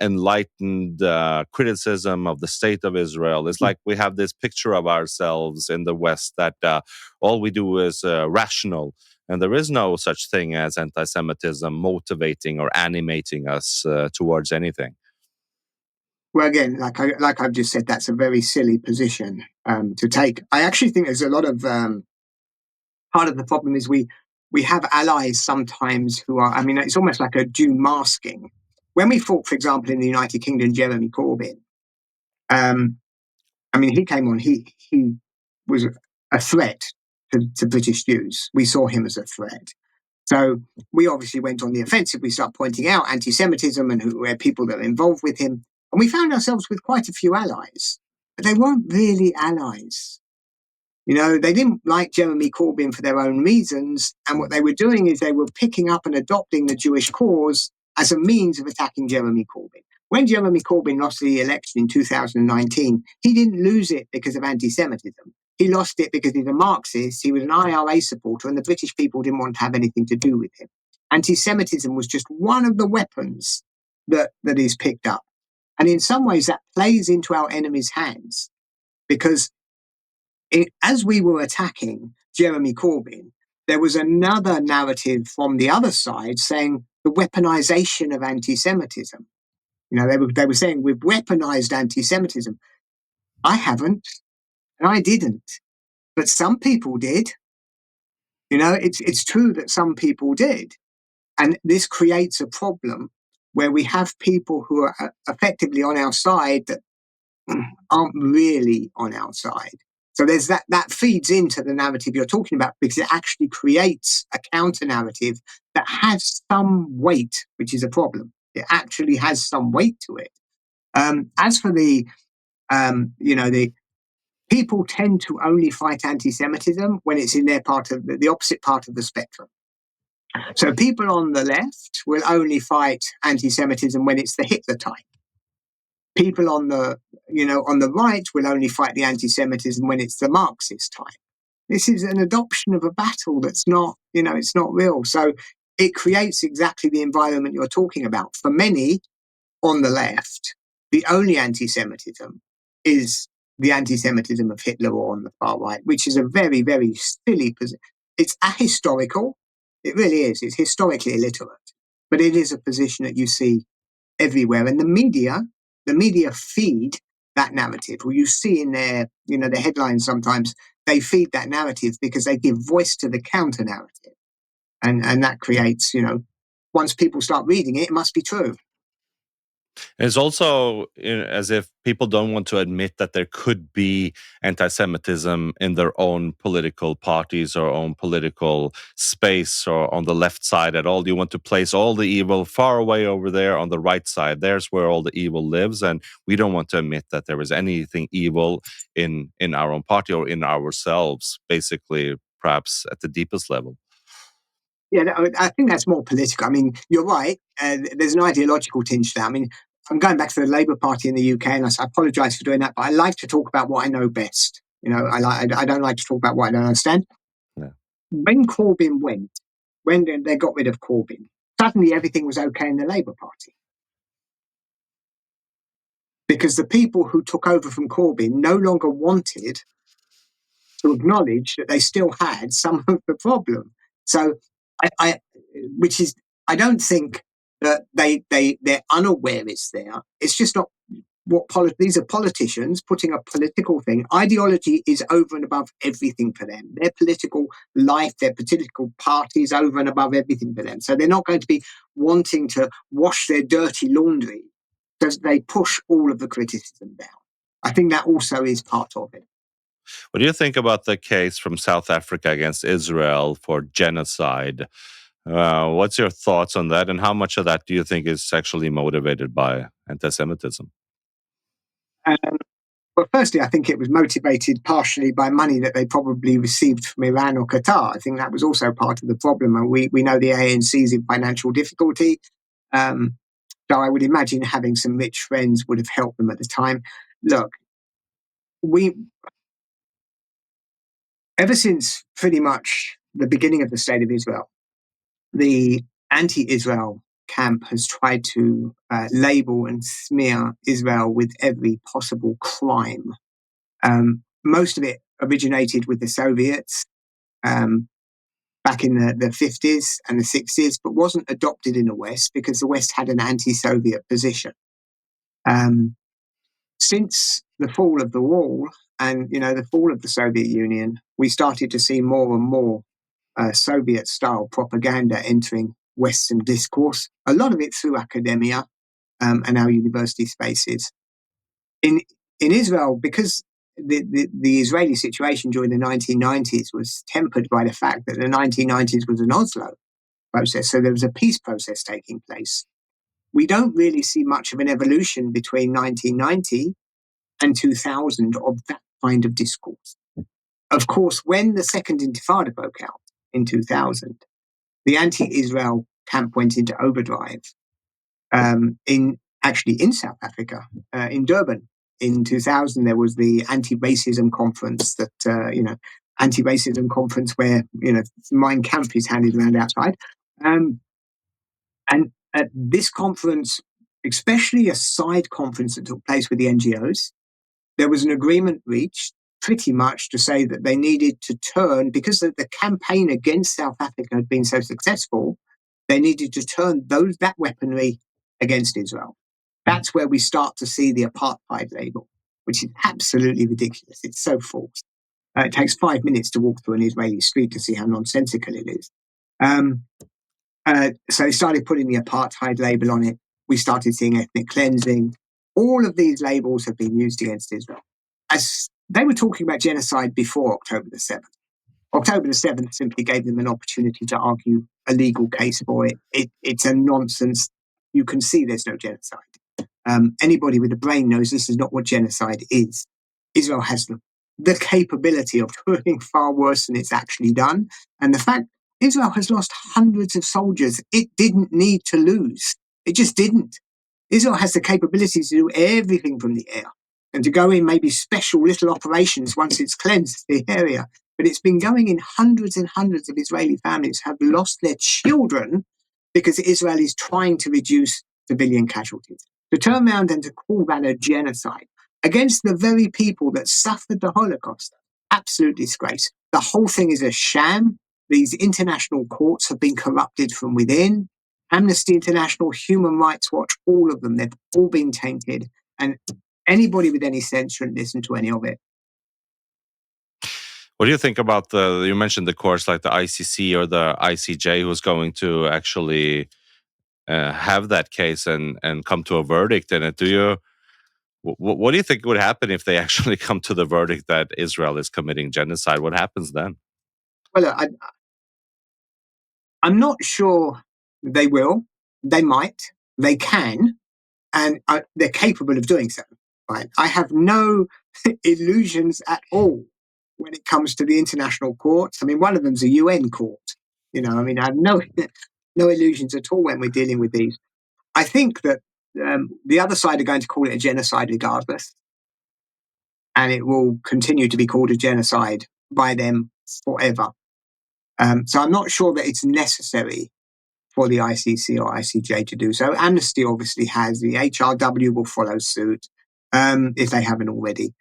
enlightened criticism of the state of Israel. It's like we have this picture of ourselves in the West that all we do is rational. And there is no such thing as anti-Semitism motivating or animating us towards anything. Well, again, like I've just said, that's a very silly position to take. I actually think there's a lot of part of the problem is we have allies sometimes who are. I mean, it's almost like a Jew masking. When we fought, for example, in the United Kingdom, Jeremy Corbyn. I mean, he came on. He was a threat to British Jews. We saw him as a threat. So we obviously went on the offensive. We started pointing out anti-Semitism and who were people that were involved with him. And we found ourselves with quite a few allies, but they weren't really allies. You know, they didn't like Jeremy Corbyn for their own reasons. And what they were doing is they were picking up and adopting the Jewish cause as a means of attacking Jeremy Corbyn. When Jeremy Corbyn lost the election in 2019, he didn't lose it because of anti-Semitism. He lost it because he's a Marxist, he was an IRA supporter, and the British people didn't want to have anything to do with him. Anti-Semitism was just one of the weapons that is picked up. And in some ways, that plays into our enemy's hands because as we were attacking Jeremy Corbyn, there was another narrative from the other side saying the weaponization of anti-Semitism. You know, they were saying we've weaponized anti-Semitism. I haven't, and I didn't. but some people did. It's true that some people did. And this creates a problem where we have people who are effectively on our side that aren't really on our side. So there's that feeds into the narrative you're talking about, because it actually creates a counter narrative that has some weight, which is a problem. It actually has some weight to it. As for the people tend to only fight anti-Semitism when it's in their part of the opposite part of the spectrum. So people on the left will only fight anti-Semitism when it's the Hitler type. People on the right will only fight the anti-Semitism when it's the Marxist type. This is an adoption of a battle that's not, it's not real. So it creates exactly the environment you're talking about. For many on the left, the only anti-Semitism is the anti-Semitism of Hitler, or on the far right, which is a very, very silly position. It's ahistorical. It really is. It's historically illiterate. But it is a position that you see everywhere. And the media feed that narrative. Well, you see in their headlines sometimes, they feed that narrative because they give voice to the counter narrative. And that creates, once people start reading it, it must be true. It's also as if people don't want to admit that there could be anti-Semitism in their own political parties or own political space or on the left side at all. You want to place all the evil far away over there on the right side. There's where all the evil lives, and we don't want to admit that there is anything evil in our own party or in ourselves, basically, perhaps at the deepest level. Yeah, I think that's more political. I mean, you're right. There's an ideological tinge to that. I mean, I'm going back to the Labour Party in the UK, and I apologise for doing that, but I like to talk about what I know best. I don't like to talk about what I don't understand. Yeah. When Corbyn went, when they got rid of Corbyn, suddenly everything was okay in the Labour Party. Because the people who took over from Corbyn no longer wanted to acknowledge that they still had some of the problem. So I don't think that they're unaware it's there. It's just not these are politicians putting a political thing. Ideology is over and above everything for them. Their political life, their political party is over and above everything for them. So they're not going to be wanting to wash their dirty laundry because they push all of the criticism down. I think that also is part of it. What do you think about the case from South Africa against Israel for genocide? What's your thoughts on that, and how much of that do you think is sexually motivated by anti-Semitism? Well, firstly, I think it was motivated partially by money that they probably received from Iran or Qatar. I think that was also part of the problem. And we know the ANC's in financial difficulty. So I would imagine having some rich friends would have helped them at the time. Look, ever since pretty much the beginning of the State of Israel, the anti-Israel camp has tried to label and smear Israel with every possible crime. Most of it originated with the Soviets back in the 50s and the 60s, but wasn't adopted in the West because the West had an anti-Soviet position. Since the fall of the wall and the fall of the Soviet Union, we started to see more and more Soviet-style propaganda entering Western discourse. A lot of it through academia and our university spaces. In Israel, because the Israeli situation during the 1990s was tempered by the fact that the 1990s was an Oslo process, so there was a peace process taking place. We don't really see much of an evolution between 1990 and 2000 of that kind of discourse. Of course, when the Second Intifada broke out in 2000, the anti-Israel camp went into overdrive in South Africa, in Durban. In 2000, there was the anti-racism conference anti-racism conference where, Mein Kampf is handed around outside. And at this conference, especially a side conference that took place with the NGOs, there was an agreement reached pretty much to say that they needed to turn, because the campaign against South Africa had been so successful, they needed to turn that weaponry against Israel. That's where we start to see the apartheid label, which is absolutely ridiculous. It's so false. It takes 5 minutes to walk through an Israeli street to see how nonsensical it is. So they started putting the apartheid label on it. We started seeing ethnic cleansing. All of these labels have been used against Israel. As they were talking about genocide before October the 7th. October the 7th simply gave them an opportunity to argue a legal case for it. It's a nonsense. You can see there's no genocide. Anybody with a brain knows this is not what genocide is. Israel has the capability of doing far worse than it's actually done. And the fact Israel has lost hundreds of soldiers it didn't need to lose. It just didn't. Israel has the capability to do everything from the air and to go in maybe special little operations once it's cleansed the area. But it's been going in. Hundreds and hundreds of Israeli families have lost their children because Israel is trying to reduce civilian casualties. To turn around and to call that a genocide against the very people that suffered the Holocaust, absolute disgrace. The whole thing is a sham. These international courts have been corrupted from within. Amnesty International, Human Rights Watch, all of them, they've all been tainted. And anybody with any sense shouldn't listen to any of it. What do you think about you mentioned the courts like the ICC or the ICJ who's going to actually have that case and come to a verdict in it? What do you think would happen if they actually come to the verdict that Israel is committing genocide? What happens then? Well, I'm not sure they will. They might. They can. And they're capable of doing so. Right? I have no illusions at all when it comes to the international courts. I mean, one of them's a UN court. I mean, I have no illusions at all when we're dealing with these. I think that the other side are going to call it a genocide regardless, and it will continue to be called a genocide by them forever. So I'm not sure that it's necessary for the ICC or ICJ to do so. Amnesty obviously has. The HRW will follow suit if they haven't already.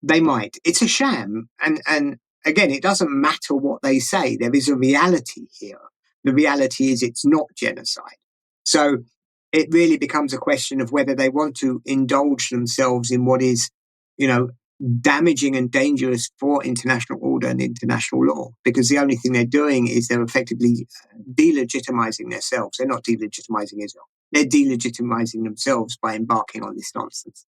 They might. It's a sham. And again, it doesn't matter what they say. There is a reality here. The reality is it's not genocide. So it really becomes a question of whether they want to indulge themselves in what is, damaging and dangerous for international order and international law, because the only thing they're doing is they're effectively delegitimizing themselves. They're not delegitimizing Israel. They're delegitimizing themselves by embarking on this nonsense.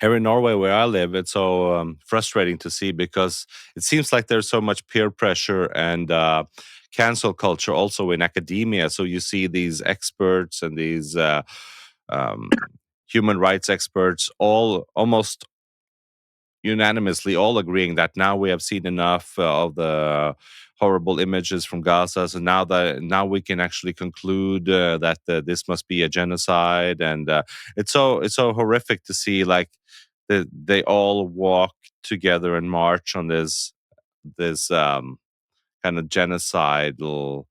Here in Norway, where I live, it's so frustrating to see because it seems like there's so much peer pressure and cancel culture also in academia. So you see these experts and these human rights experts all almost unanimously all agreeing that now we have seen enough of the horrible images from Gaza. So now we can actually conclude that this must be a genocide, and it's so horrific to see like they all walk together and march on this kind of genocidal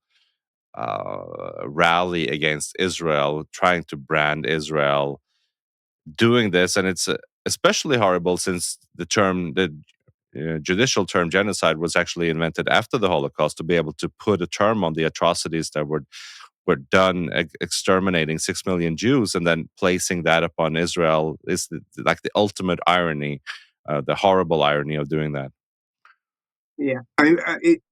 rally against Israel, trying to brand Israel doing this, and it's especially horrible since the judicial term genocide was actually invented after the Holocaust to be able to put a term on the atrocities that were done exterminating 6 million Jews, and then placing that upon Israel is like the ultimate irony, the horrible irony of doing that. Yeah. I mean,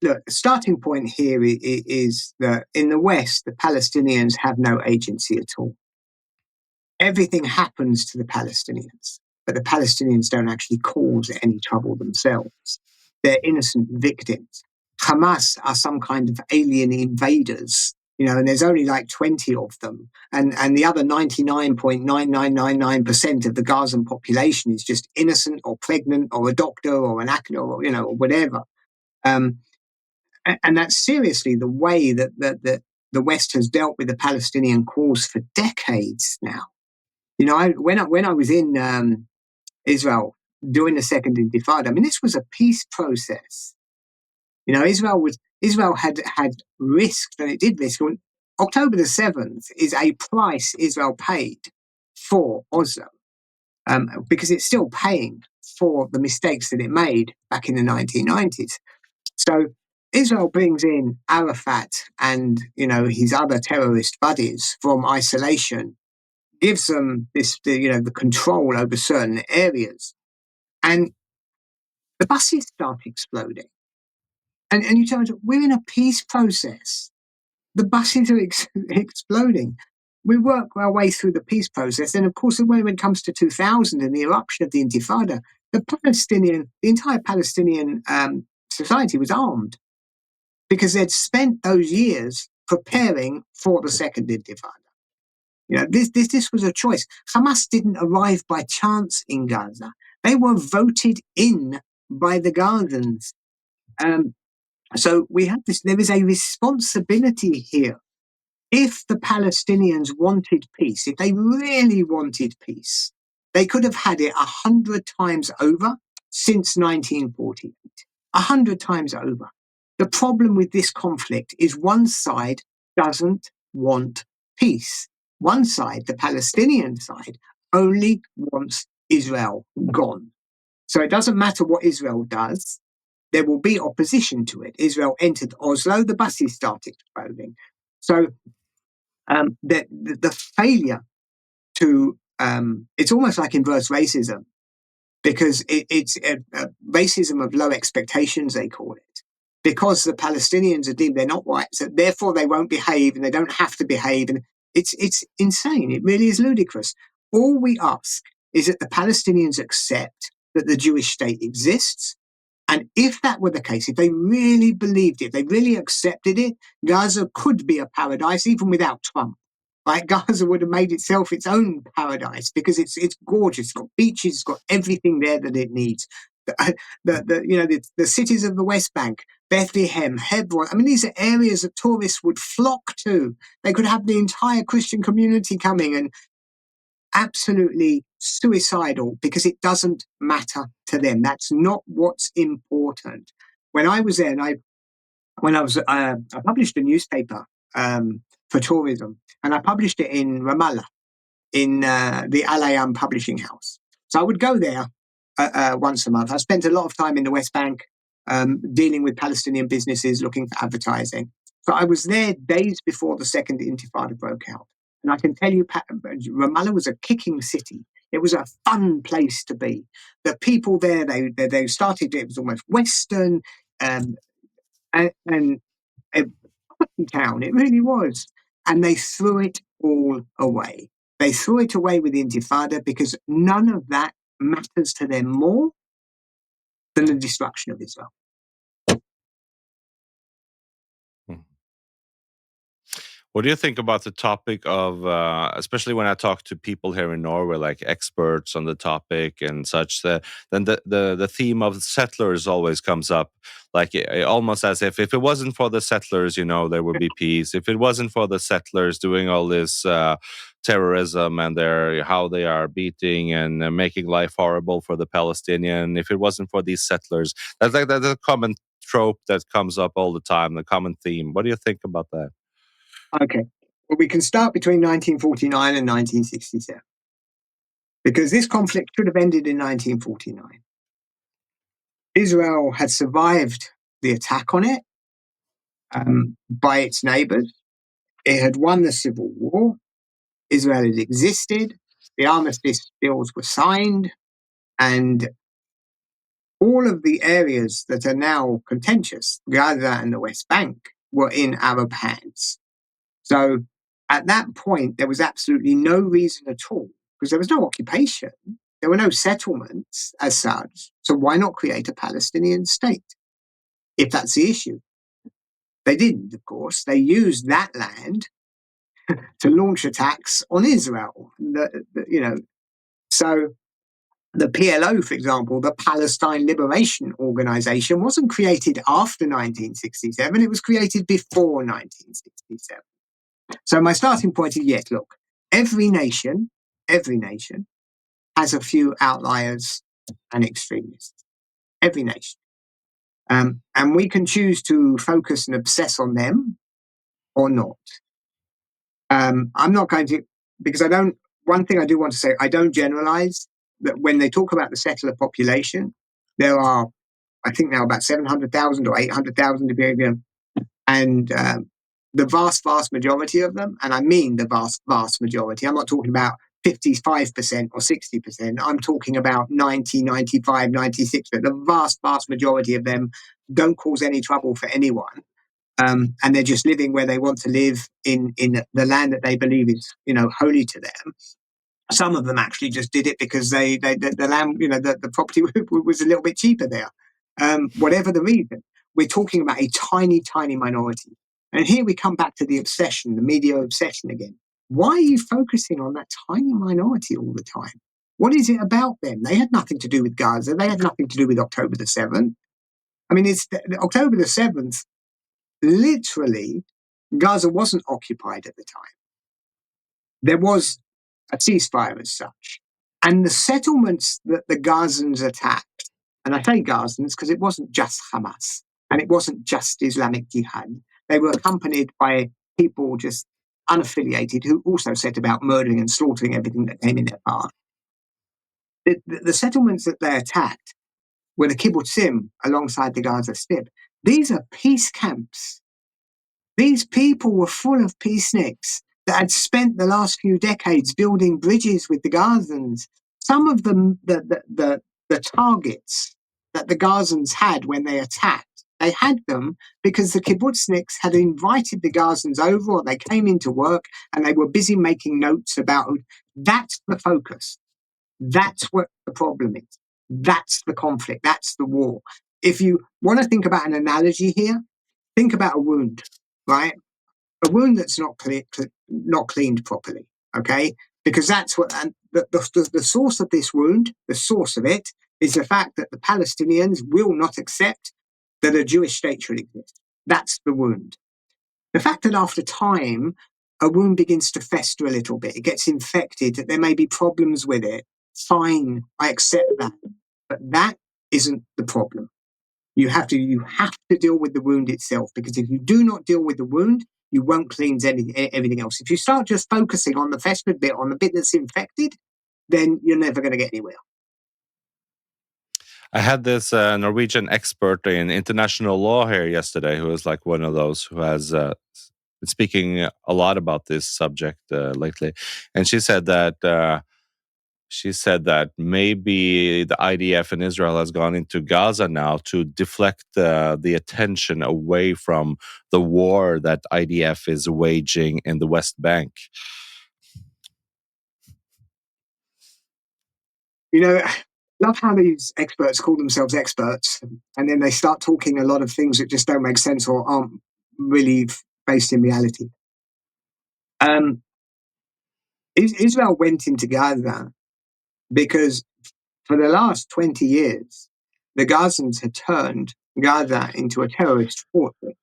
look, the starting point here is that in the West, the Palestinians have no agency at all. Everything happens to the Palestinians, but the Palestinians don't actually cause any trouble themselves. They're innocent victims. Hamas are some kind of alien invaders, and there's only like 20 of them. And the other 99.9999% of the Gazan population is just innocent or pregnant or a doctor or an actor or, or whatever. And that's seriously the way that the West has dealt with the Palestinian cause for decades now. When I was in Israel during the Second Intifada, I mean, this was a peace process. Israel had risked, and it did risk. October the 7th is a price Israel paid for Oslo, because it's still paying for the mistakes that it made back in the 1990s. So Israel brings in Arafat and his other terrorist buddies from isolation, gives them the control over certain areas, and the buses start exploding. And you tell me, we're in a peace process. The buses are exploding. We work our way through the peace process. And of course, when it comes to 2000 and the eruption of the Intifada, the entire Palestinian society was armed because they'd spent those years preparing for the second Intifada. You know, this was a choice. Hamas didn't arrive by chance in Gaza. They were voted in by the Gazans. So we have this, there is a responsibility here. If the Palestinians wanted peace, if they really wanted peace, they could have had it 100 times over since 1948. 100 times over. The problem with this conflict is one side doesn't want peace. One side, the Palestinian side, only wants Israel gone. So it doesn't matter what Israel does, there will be opposition to it. Israel entered Oslo, the buses started exploding. So the failure to, it's almost like inverse racism, because it's a racism of low expectations, they call it. Because the Palestinians are deemed they're not white, so therefore they won't behave and they don't have to behave. And it's insane. It really is ludicrous. All we ask is that the Palestinians accept that the Jewish state exists. And if that were the case, if they really believed it, they really accepted it, Gaza could be a paradise even without Trump. Like Gaza would have made itself its own paradise because it's gorgeous. It's got beaches, it's got everything there that it needs. The cities of the West Bank, Bethlehem, Hebron. I mean, these are areas that tourists would flock to. They could have the entire Christian community coming, and absolutely suicidal because it doesn't matter to them. That's not what's important. When I was there, and I published a newspaper for tourism, and I published it in Ramallah, in the Al Ayam publishing house. So I would go there once a month. I spent a lot of time in the West Bank dealing with Palestinian businesses looking for advertising. So I was there days before the second Intifada broke out. And I can tell you, Ramallah was a kicking city. It was a fun place to be. The people there, they started, it was almost Western and a town. It really was. And they threw it all away. They threw it away with the Intifada because none of that matters to them more than the destruction of Israel. What do you think about the topic of, especially when I talk to people here in Norway, like experts on the topic and such, then the theme of settlers always comes up, like almost as if it wasn't for the settlers, you know, there would be peace. If it wasn't for the settlers doing all this terrorism and how they are beating and making life horrible for the Palestinian, if it wasn't for these settlers, that's a common trope that comes up all the time, the common theme. What do you think about that? Okay. Well, we can start between 1949 and 1967, because this conflict should have ended in 1949. Israel had survived the attack on it by its neighbors. It had won the civil war. Israel had existed. The armistice deals were signed. And all of the areas that are now contentious, Gaza and the West Bank, were in Arab hands. So at that point, there was absolutely no reason at all, because there was no occupation. There were no settlements as such. So why not create a Palestinian state, if that's the issue? They didn't, of course. They used that land to launch attacks on Israel. So the PLO, for example, the Palestine Liberation Organization, wasn't created after 1967. It was created before 1967. So my starting point is, yes, look, every nation has a few outliers and extremists. Every nation. And we can choose to focus and obsess on them or not. I'm not going to, because one thing I do want to say, I don't generalize that when they talk about the settler population, there are, I think now about 700,000 or 800,000 to be given. And the vast majority of them, and I mean the vast majority, I'm not talking about 55% or 60%. I'm talking about 90, 95, 96%. The vast, vast majority of them don't cause any trouble for anyone. And they're just living where they want to live in the land that they believe is, holy to them. Some of them actually just did it because the land, the property was a little bit cheaper there. Whatever the reason, we're talking about a tiny, tiny minority. And here we come back to the obsession, the media obsession again. Why are you focusing on that tiny minority all the time? What is it about them? They had nothing to do with Gaza. They had nothing to do with October the 7th. I mean, it's October the 7th. Literally, Gaza wasn't occupied at the time. There was a ceasefire as such. And the settlements that the Gazans attacked, and I say Gazans because it wasn't just Hamas and it wasn't just Islamic Jihad. They were accompanied by people just unaffiliated who also set about murdering and slaughtering everything that came in their path. The settlements that they attacked were the kibbutzim alongside the Gaza Strip. These are peace camps. These people were full of peaceniks that had spent the last few decades building bridges with the Gazans. Some of them, the targets that the Gazans had when they attacked, they had them because the kibbutzniks had invited the Gazans over, or they came into work and they were busy making notes about. That's the focus. That's what the problem is. That's the conflict. That's the war. If you want to think about an analogy here, think about a wound, right? A wound that's not cleaned properly, okay? Because that's what, and the source of this wound, the source of it, is the fact that the Palestinians will not accept that a Jewish state should exist. That's the wound. The fact that after time, a wound begins to fester a little bit, it gets infected, that there may be problems with it, fine, I accept that. But that isn't the problem. You have to deal with the wound itself, because if you do not deal with the wound, you won't cleanse everything else. If you start just focusing on the festered bit, on the bit that's infected, then you're never going to get anywhere. I had this Norwegian expert in international law here yesterday, who is like one of those who has been speaking a lot about this subject lately, and she said that maybe the IDF in Israel has gone into Gaza now to deflect the attention away from the war that IDF is waging in the West Bank. Love how these experts call themselves experts, and then they start talking a lot of things that just don't make sense or aren't really based in reality. Israel went into Gaza because for the last 20 years, the Gazans had turned Gaza into a terrorist fortress.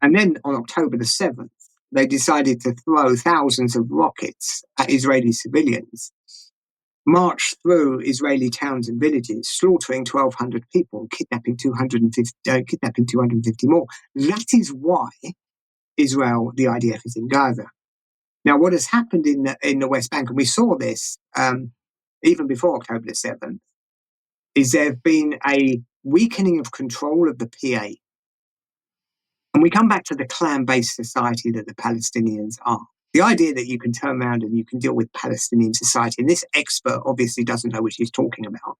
And then on October the 7th, they decided to throw thousands of rockets at Israeli civilians, march through Israeli towns and villages, slaughtering 1,200 people, kidnapping 250 more. That is why Israel, the IDF, is in Gaza. Now, what has happened in the West Bank, and we saw this even before October the 7th, is there have been a weakening of control of the PA. And we come back to the clan-based society that the Palestinians are. The idea that you can turn around and you can deal with Palestinian society, and this expert obviously doesn't know what she's talking about,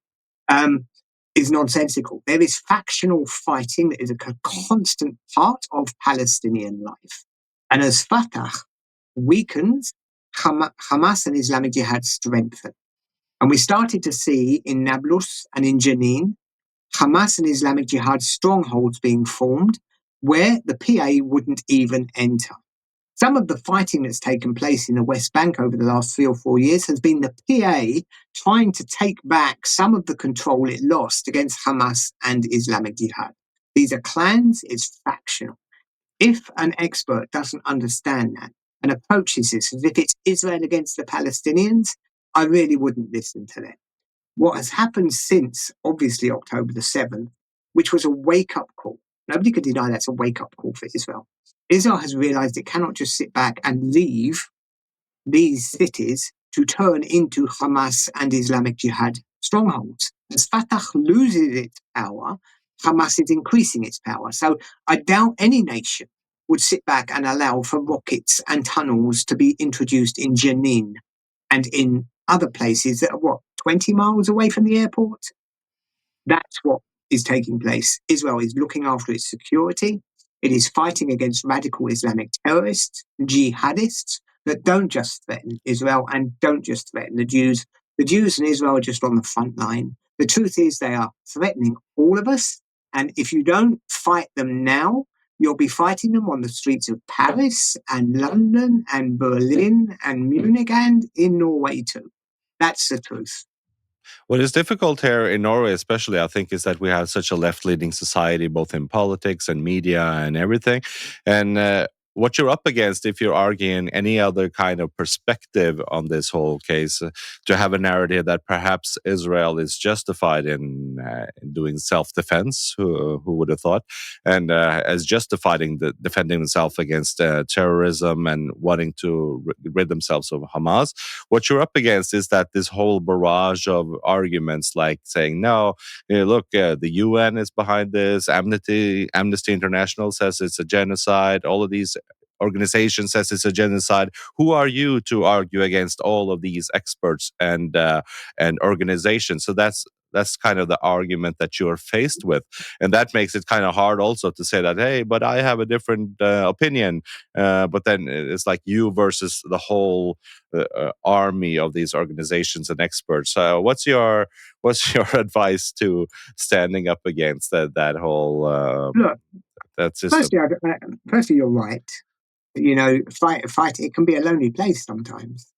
is nonsensical. There is factional fighting that is a constant part of Palestinian life. And as Fatah weakens, Hamas and Islamic Jihad strengthen. And we started to see in Nablus and in Jenin, Hamas and Islamic Jihad strongholds being formed where the PA wouldn't even enter. Some of the fighting that's taken place in the West Bank over the last 3 or 4 years has been the PA trying to take back some of the control it lost against Hamas and Islamic Jihad. These are clans, it's factional. If an expert doesn't understand that and approaches this as if it's Israel against the Palestinians, I really wouldn't listen to them. What has happened since, obviously, October the 7th, which was a wake-up call. Nobody could deny that's a wake-up call for Israel. Israel has realized it cannot just sit back and leave these cities to turn into Hamas and Islamic Jihad strongholds. As Fatah loses its power, Hamas is increasing its power. So I doubt any nation would sit back and allow for rockets and tunnels to be introduced in Jenin and in other places that are 20 miles away from the airport. That's what is taking place. Israel is looking after its security. It is fighting against radical Islamic terrorists, jihadists, that don't just threaten Israel and don't just threaten the Jews. The Jews in Israel are just on the front line. The truth is they are threatening all of us. And if you don't fight them now, you'll be fighting them on the streets of Paris and London and Berlin and Munich and in Norway too. That's the truth. What is difficult here in Norway, especially, I think, is that we have such a left-leaning society, both in politics and media and everything. And what you're up against, if you're arguing any other kind of perspective on this whole case, to have a narrative that perhaps Israel is justified in doing self-defense, who would have thought, and as justified in defending themselves against terrorism and wanting to rid themselves of Hamas. What you're up against is that this whole barrage of arguments, like saying, no, look, the UN is behind this, Amnesty International says it's a genocide, all of these organizations says it's a genocide. Who are you to argue against all of these experts and organizations? So that's kind of the argument that you're faced with, and that makes it kind of hard also to say that, hey, but I have a different opinion, but then it's like you versus the whole army of these organizations and experts. What's your advice to standing up against that whole Look, that system? Firstly, you're right. You know, fight. It can be a lonely place sometimes.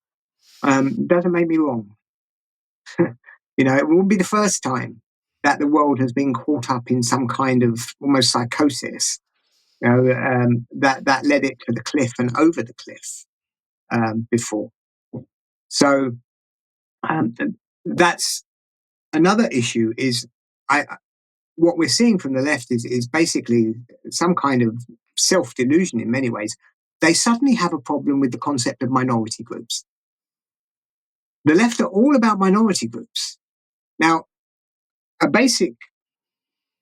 Doesn't make me wrong. You know, it won't be the first time that the world has been caught up in some kind of almost psychosis. You know, that led it to the cliff and over the cliff before. So that's another issue. Is what we're seeing from the left is basically some kind of self-delusion in many ways. They suddenly have a problem with the concept of minority groups. The left are all about minority groups. Now, a basic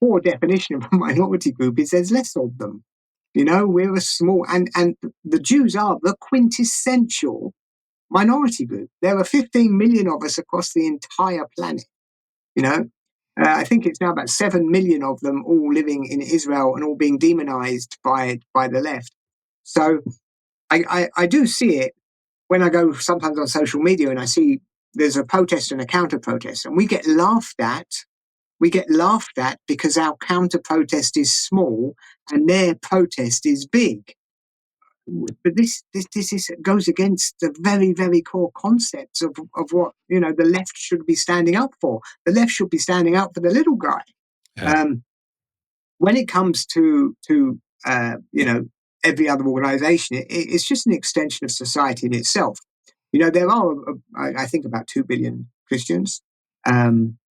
poor definition of a minority group is there's less of them. You know, we're a small, and the Jews are the quintessential minority group. There are 15 million of us across the entire planet. You know, I think it's now about 7 million of them all living in Israel and all being demonized by the left. So I do see it when I go sometimes on social media and I see there's a protest and a counter protest, and we get laughed at. We get laughed at because our counter protest is small and their protest is big. But this goes against the very, very core concepts of what, you know, the left should be standing up for. The left should be standing up for the little guy. Yeah. When it comes to you know, every other organization, it's just an extension of society in itself. You know, there are, I think, about 2 billion Christians at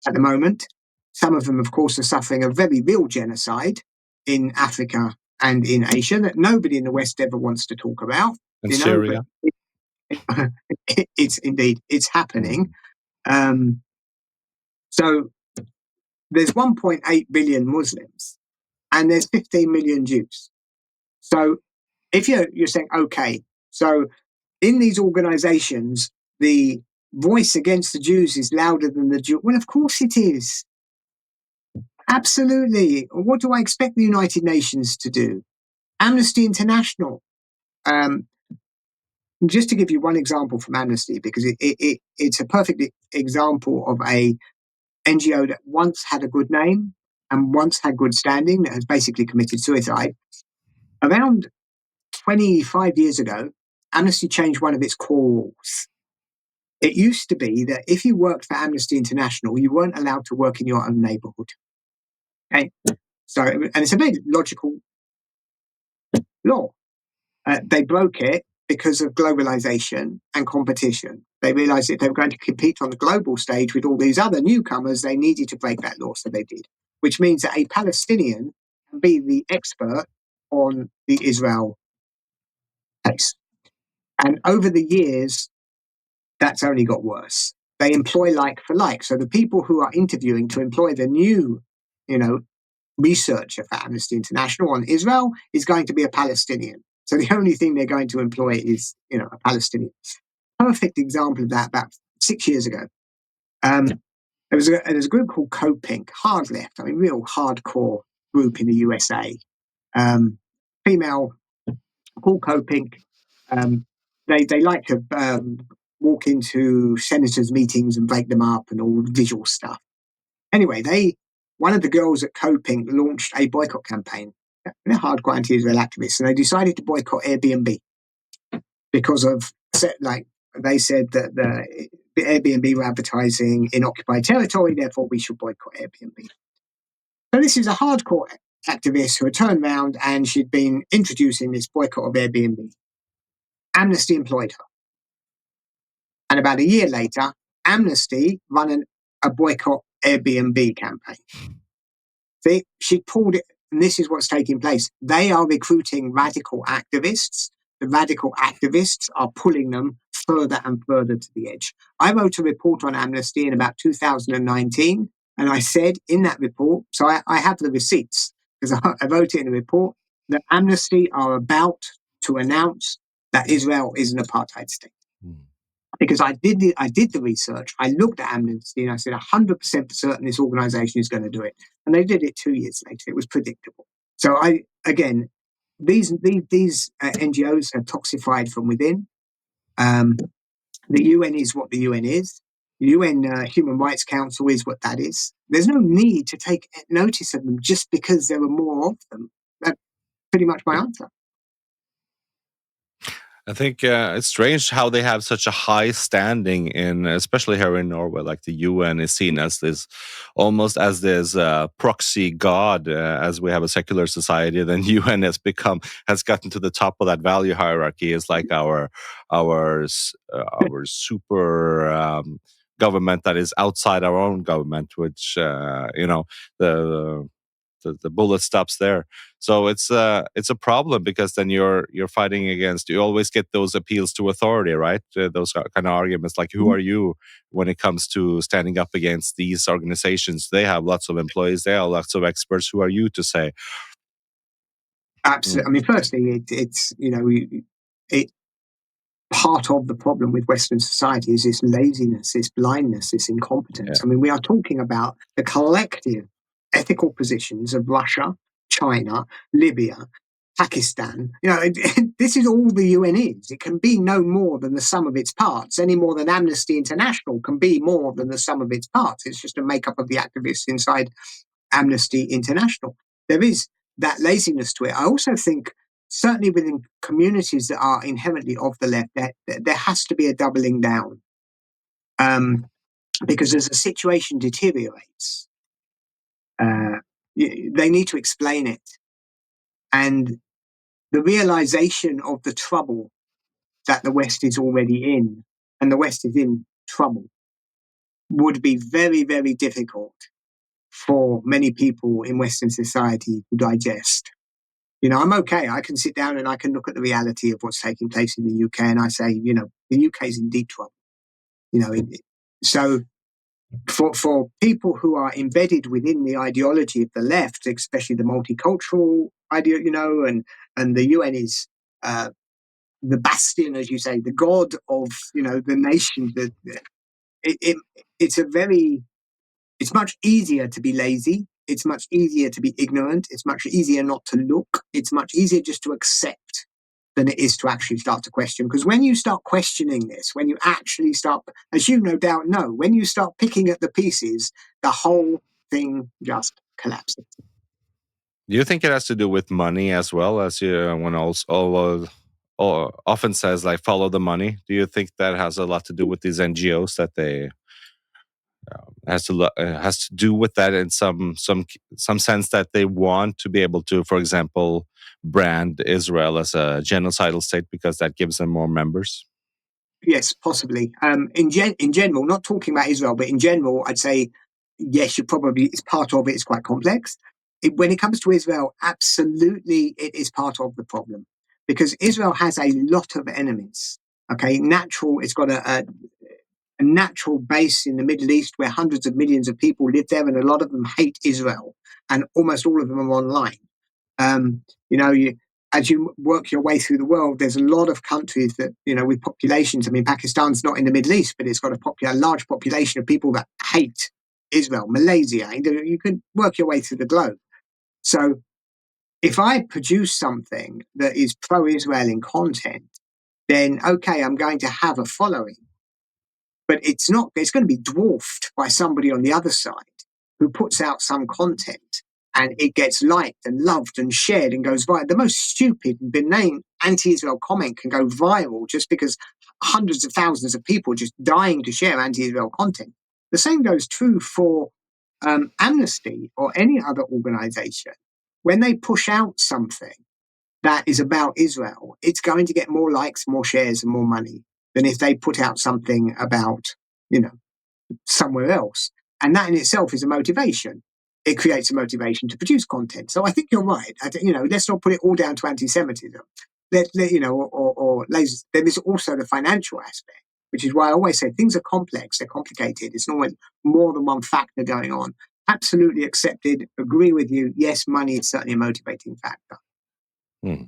the moment. Some of them, of course, are suffering a very real genocide in Africa and in Asia that nobody in the West ever wants to talk about. And You know, Syria. but it's happening. So there's 1.8 billion Muslims and there's 15 million Jews. So if you're saying, okay, so in these organizations, the voice against the Jews is louder than the Jew. Well, of course it is. Absolutely. What do I expect the United Nations to do? Amnesty International. Just to give you one example from Amnesty, because it's a perfect example of a NGO that once had a good name and once had good standing, that has basically committed suicide. Around 25 years ago, Amnesty changed one of its core rules. It used to be that if you worked for Amnesty International, you weren't allowed to work in your own neighborhood. Okay, so and it's a very logical law. They broke it because of globalization and competition. They realized that they were going to compete on the global stage with all these other newcomers. They needed to break that law, so they did. Which means that a Palestinian can be the expert on the Israel case. And over the years, that's only got worse. They employ like for like. So the people who are interviewing to employ the new, you know, researcher for Amnesty International on Israel is going to be a Palestinian. So the only thing they're going to employ is, you know, a Palestinian. perfect example of that about 6 years ago. There was a group called Co-Pink, hard left, I mean, real hardcore group in the USA. Female called Co-Pink. They like to walk into senators' meetings and break them up and all visual stuff. Anyway, one of the girls at Co-Pink launched a boycott campaign. They're hardcore anti-Israel activists, and they decided to boycott Airbnb because of, like, they said that the Airbnb were advertising in occupied territory, therefore we should boycott Airbnb. So this is a hardcore activist who had turned around and she'd been introducing this boycott of Airbnb. Amnesty employed her. And about a year later, Amnesty ran a boycott Airbnb campaign. She pulled it, and this is what's taking place. They are recruiting radical activists. The radical activists are pulling them further and further to the edge. I wrote a report on Amnesty in about 2019, and I said in that report, so I have the receipts, because I wrote it in the report, that Amnesty are about to announce that Israel is an apartheid state. Because I did the research, I looked at Amnesty and I said 100% for certain this organization is going to do it. And they did it 2 years later. It was predictable. So these NGOs are toxified from within. The UN is what the UN is. The UN Human Rights Council is what that is. There's no need to take notice of them just because there are more of them. That's pretty much my answer. I think it's strange how they have such a high standing in, especially here in Norway. Like the UN is seen as this, almost as this proxy god. As we have a secular society, then UN has gotten to the top of that value hierarchy. It's like our super government that is outside our own government, which the bullet stops there. So it's a problem, because then you're fighting against. You always get those appeals to authority, right? Those kind of arguments, like who are you when it comes to standing up against these organizations? They have lots of employees. They have lots of experts. Who are you to say? Absolutely. I mean, firstly, part of the problem with Western society is this laziness, this blindness, this incompetence. Yeah. I mean, we are talking about the collective ethical positions of Russia, China, Libya, Pakistan. This is all the UN is. It can be no more than the sum of its parts, any more than Amnesty International can be more than the sum of its parts. It's just a makeup of the activists inside Amnesty International. There is that laziness to it. I also think, certainly within communities that are inherently of the left, there has to be a doubling down. Because as the situation deteriorates, they need to explain it. And the realization of the trouble that the West is already in, and the West is in trouble, would be very, very difficult for many people in Western society to digest. I'm okay. I can sit down and I can look at the reality of what's taking place in the UK, and I say, the UK is in deep trouble. So for people who are embedded within the ideology of the left, especially the multicultural idea, and the UN is the bastion, as you say, the god of the nation. It's much easier to be lazy. It's much easier to be ignorant. It's much easier not to look. It's much easier just to accept than it is to actually start to question. Because when you start questioning this, when you actually start, as you no doubt know, when you start picking at the pieces, the whole thing just collapses. Do you think it has to do with money as well, as one also often says, like, follow the money? Do you think that has a lot to do with these NGOs, that they has to do with that in some sense, that they want to be able to, for example, brand Israel as a genocidal state because that gives them more members? Yes, possibly. In general, not talking about Israel, but in general, I'd say yes. It's part of it. It's quite complex. When it comes to Israel, absolutely, it is part of the problem, because Israel has a lot of enemies. Okay, it's got a natural base in the Middle East where hundreds of millions of people live there, and a lot of them hate Israel, and almost all of them are online. as you work your way through the world, there's a lot of countries that, with populations. I mean, Pakistan's not in the Middle East, but it's got a large population of people that hate Israel. Malaysia, you can work your way through the globe. So if I produce something that is pro-Israel in content, then okay, I'm going to have a following. But it's going to be dwarfed by somebody on the other side who puts out some content and it gets liked and loved and shared and goes viral. The most stupid, benign anti-Israel comment can go viral just because hundreds of thousands of people are just dying to share anti-Israel content. The same goes true for Amnesty or any other organization. When they push out something that is about Israel, it's going to get more likes, more shares, and more money than if they put out something about, somewhere else. And that in itself is a motivation. It creates a motivation to produce content. So I think you're right. Let's not put it all down to anti-Semitism. There is also the financial aspect, which is why I always say things are complex, they're complicated. It's always more than one factor going on. Absolutely accepted, agree with you. Yes, money is certainly a motivating factor. Hmm.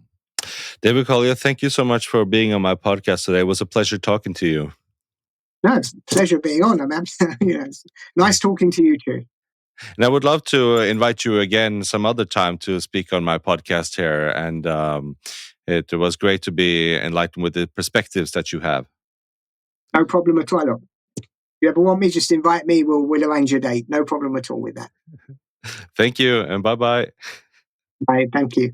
David Collier, thank you so much for being on my podcast today. It was a pleasure talking to you. No, it's a pleasure being on. It's nice talking to you too. And I would love to invite you again some other time to speak on my podcast here. And it was great to be enlightened with the perspectives that you have. No problem at all. If you ever want me, just invite me. We'll arrange a date. No problem at all with that. Thank you, and bye-bye. Bye. Thank you.